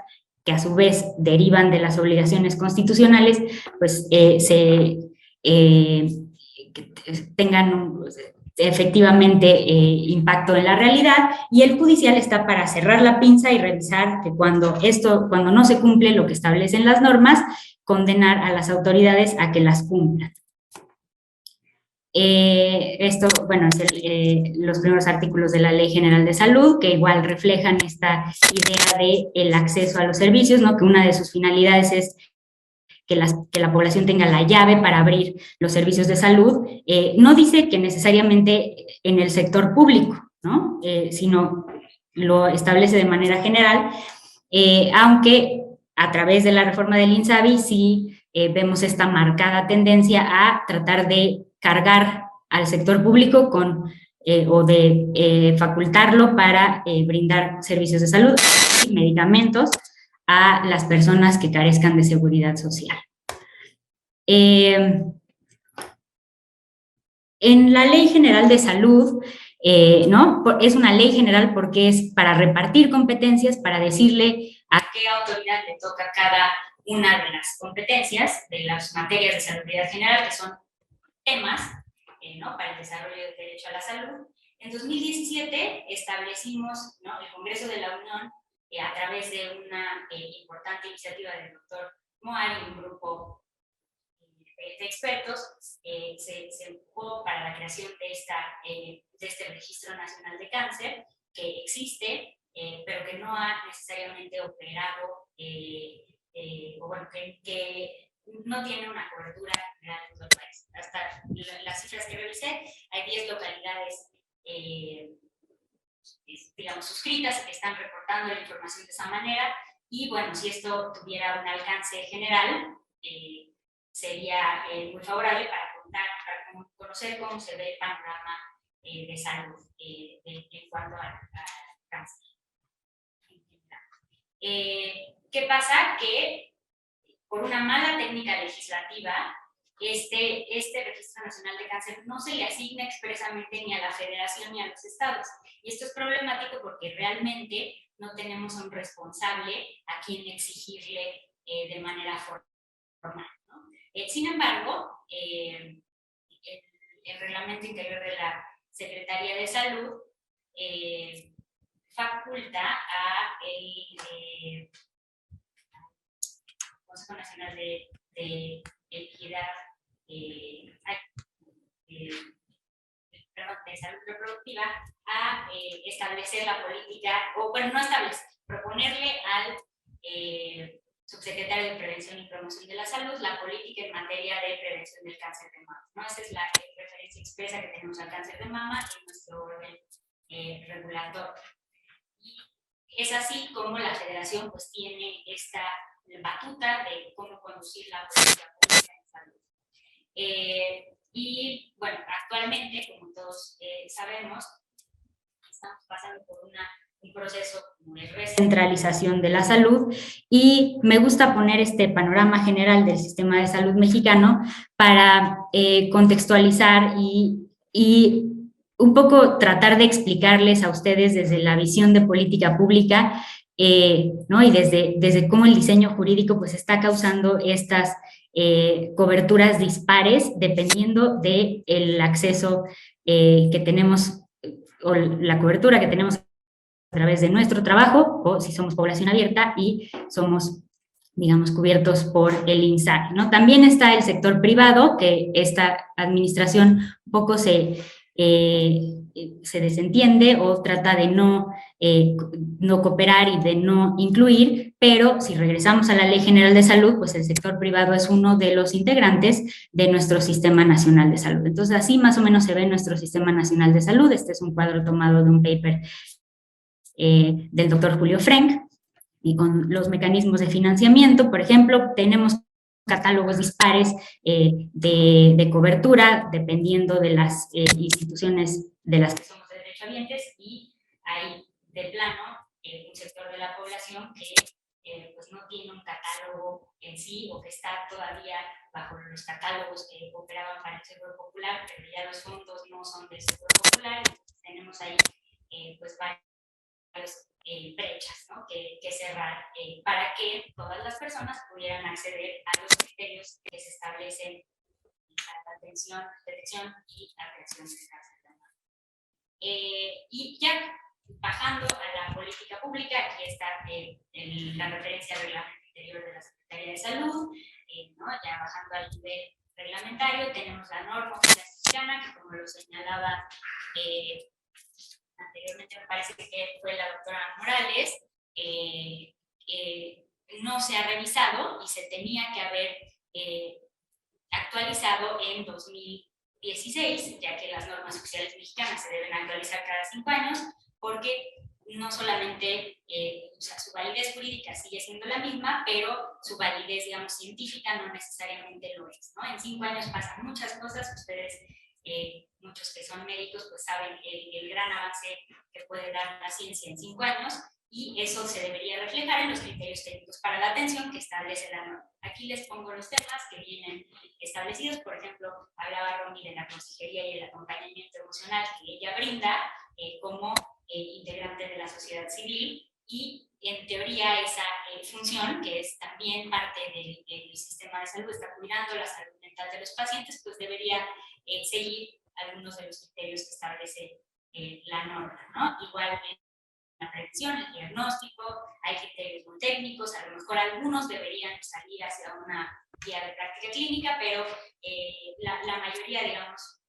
que a su vez derivan de las obligaciones constitucionales, pues tengan efectivamente impacto en la realidad, y el judicial está para cerrar la pinza y revisar que cuando no se cumple lo que establecen las normas, condenar a las autoridades a que las cumplan. Esto, bueno, es los primeros artículos de la Ley General de Salud, que igual reflejan esta idea de el acceso a los servicios, ¿no? Que una de sus finalidades es que la población tenga la llave para abrir los servicios de salud. No dice que necesariamente en el sector público, ¿no? Sino lo establece de manera general, aunque a través de la reforma del INSABI sí vemos esta marcada tendencia a tratar de cargar al sector público con, o de facultarlo para brindar servicios de salud y medicamentos a las personas que carezcan de seguridad social. En la Ley General de Salud, ¿no? Es una ley general porque es para repartir competencias, para decirle a qué autoridad le toca cada una de las competencias de las materias de salud general, que son temas, ¿no?, para el desarrollo del derecho a la salud. En 2017 establecimos, ¿no?, el Congreso de la Unión, a través de una importante iniciativa del doctor Moari y un grupo de expertos, se empujó para la creación de este Registro Nacional de Cáncer, que existe, pero que no ha necesariamente operado, o bueno, que no tiene una cobertura general en todo el país. Hasta las cifras que revisé, hay 10 localidades, digamos, suscritas, que están reportando la información de esa manera, y bueno, si esto tuviera un alcance general, sería muy favorable para conocer cómo se ve el panorama de salud en cuanto al cáncer. ¿Qué pasa? Que por una mala técnica legislativa, este Registro Nacional de Cáncer no se le asigna expresamente ni a la Federación ni a los estados. Y esto es problemático porque realmente no tenemos un responsable a quien exigirle de manera formal, ¿no? Sin embargo, el reglamento interior de la Secretaría de Salud faculta a el Consejo Nacional de Equidad de salud reproductiva a establecer la política, o bueno, no establecer, proponerle al subsecretario de Prevención y Promoción de la Salud la política en materia de prevención del cáncer de mama, ¿no? Esa es la referencia expresa que tenemos al cáncer de mama en nuestro orden regulador. Y es así como la Federación pues tiene esta batuta de cómo conducir la política pública en salud. Y bueno, actualmente, como todos sabemos, estamos pasando por un proceso de recentralización de la salud, y me gusta poner este panorama general del sistema de salud mexicano para contextualizar y un poco tratar de explicarles a ustedes desde la visión de política pública, ¿no? Y desde cómo el diseño jurídico pues está causando estas coberturas dispares dependiendo del acceso que tenemos, o la cobertura que tenemos a través de nuestro trabajo, o si somos población abierta y somos, digamos, cubiertos por el INSABI, ¿no? También está el sector privado, que esta administración un poco se desentiende o trata de no cooperar y de no incluir, pero si regresamos a la Ley General de Salud, pues el sector privado es uno de los integrantes de nuestro Sistema Nacional de Salud. Entonces, así más o menos se ve nuestro Sistema Nacional de Salud. Este es un cuadro tomado de un paper del doctor Julio Frenk, y con los mecanismos de financiamiento, por ejemplo, tenemos catálogos dispares de cobertura dependiendo de las instituciones de las que somos derechohabientes, y hay de plano un sector de la población que pues no tiene un catálogo en sí, o que está todavía bajo los catálogos que operaban para el Seguro Popular, pero ya los fondos no son del Seguro Popular. Entonces tenemos ahí pues varias brechas, ¿no?, que cerrar para que todas las personas pudieran acceder a los criterios que se establecen para la detección y atención del cáncer de mama. Y ya bajando a la política pública, aquí está la referencia al reglamento interior de la Secretaría de Salud, ¿no? Ya bajando al nivel reglamentario, tenemos la norma oficial mexicana, que como lo señalaba anteriormente, me parece que fue la doctora Morales, no se ha revisado y se tenía que haber actualizado en 2016, ya que las normas oficiales mexicanas se deben actualizar cada 5 años, porque no solamente o sea, su validez jurídica sigue siendo la misma, pero su validez, digamos, científica no necesariamente lo es, ¿no? En 5 años pasan muchas cosas, ustedes, muchos que son médicos, pues saben el gran avance que puede dar la ciencia en 5 años, y eso se debería reflejar en los criterios técnicos para la atención que establece la norma. Aquí les pongo los temas que vienen establecidos. Por ejemplo, hablaba Romy de la consejería y el acompañamiento emocional que ella brinda como integrante de la sociedad civil, y en teoría esa función, que es también parte del sistema de salud, está cuidando la salud mental de los pacientes, pues debería seguir algunos de los criterios que establece la norma, ¿no? Igual la prevención, el diagnóstico, hay criterios muy técnicos, a lo mejor algunos deberían salir hacia una guía de práctica clínica, pero la mayoría, digamos,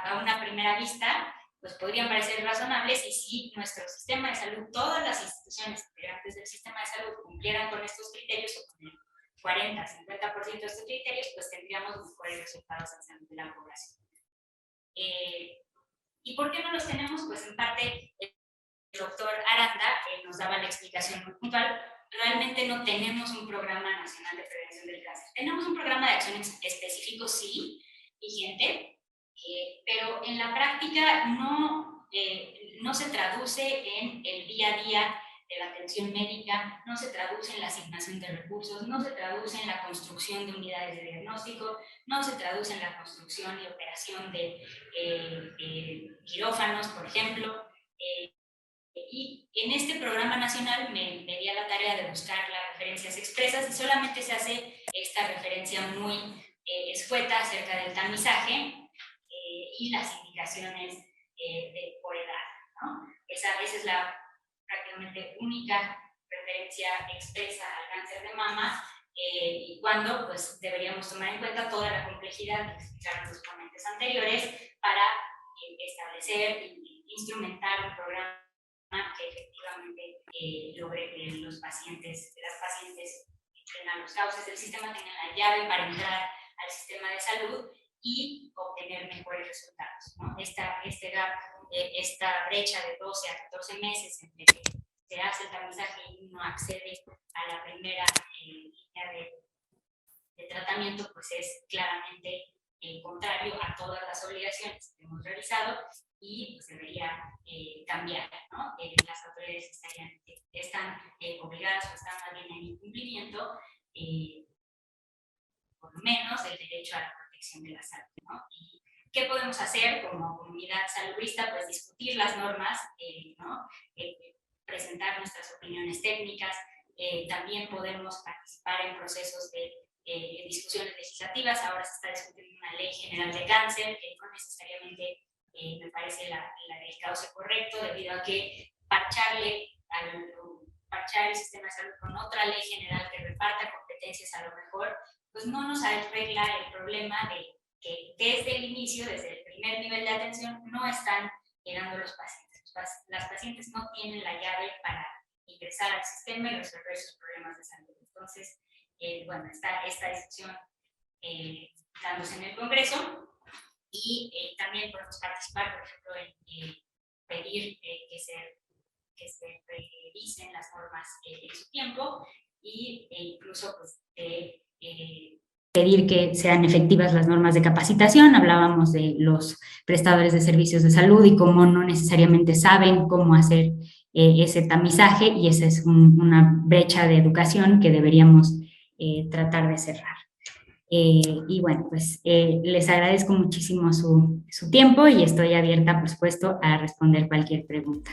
a una primera vista, pues podrían parecer razonables, y si nuestro sistema de salud, todas las instituciones integrantes del sistema de salud cumplieran con estos criterios, o con el 40-50% de estos criterios, pues tendríamos mejores resultados en salud de la población. ¿Y por qué no los tenemos? Pues en parte el doctor Aranda nos daba la explicación muy puntual. Realmente no tenemos un programa nacional de prevención del cáncer. Tenemos un programa de acción específico, sí, vigente, pero en la práctica no se traduce en el día a día de la atención médica, no se traduce en la asignación de recursos, no se traduce en la construcción de unidades de diagnóstico, no se traduce en la construcción y operación de quirófanos, por ejemplo. Y en este programa nacional me di a la tarea de buscar las referencias expresas, y solamente se hace esta referencia muy escueta acerca del tamizaje y las indicaciones por edad, ¿no? Esa es la prácticamente única referencia expresa al cáncer de mama, y cuando pues deberíamos tomar en cuenta toda la complejidad que explicaron los ponentes anteriores para establecer e instrumentar un programa que efectivamente logre que las pacientes entren a los cauces del sistema, tengan la llave para entrar al sistema de salud y obtener mejores resultados, ¿no? Este gap, esta brecha de 12 a 14 meses entre que se hace el tamizaje y uno accede a la primera línea de tratamiento, pues es claramente contrario a todas las obligaciones que hemos realizado, y pues debería cambiar, ¿no? Las autoridades están obligadas o están más bien en incumplimiento, por lo menos, el derecho a la protección de la salud, ¿no? ¿Y qué podemos hacer como comunidad salubrista? Pues discutir las normas, ¿no? Presentar nuestras opiniones técnicas. También podemos participar en procesos de discusiones legislativas. Ahora se está discutiendo una ley general de cáncer, que no necesariamente me parece el cauce correcto, debido a que parchar el sistema de salud con otra ley general que reparta competencias, a lo mejor pues no nos arregla el problema de que desde el inicio, desde el primer nivel de atención, no están llegando los pacientes. Las pacientes no tienen la llave para ingresar al sistema y resolver sus problemas de salud. Entonces, bueno, está esta discusión dándose en el Congreso, y también podemos participar, por ejemplo, en pedir que se revisen las normas en su tiempo, e incluso pues, pedir que sean efectivas las normas de capacitación. Hablábamos de los prestadores de servicios de salud y cómo no necesariamente saben cómo hacer ese tamizaje, y esa es una brecha de educación que deberíamos tratar de cerrar. Y bueno, pues les agradezco muchísimo su tiempo, y estoy abierta, por supuesto, a responder cualquier pregunta.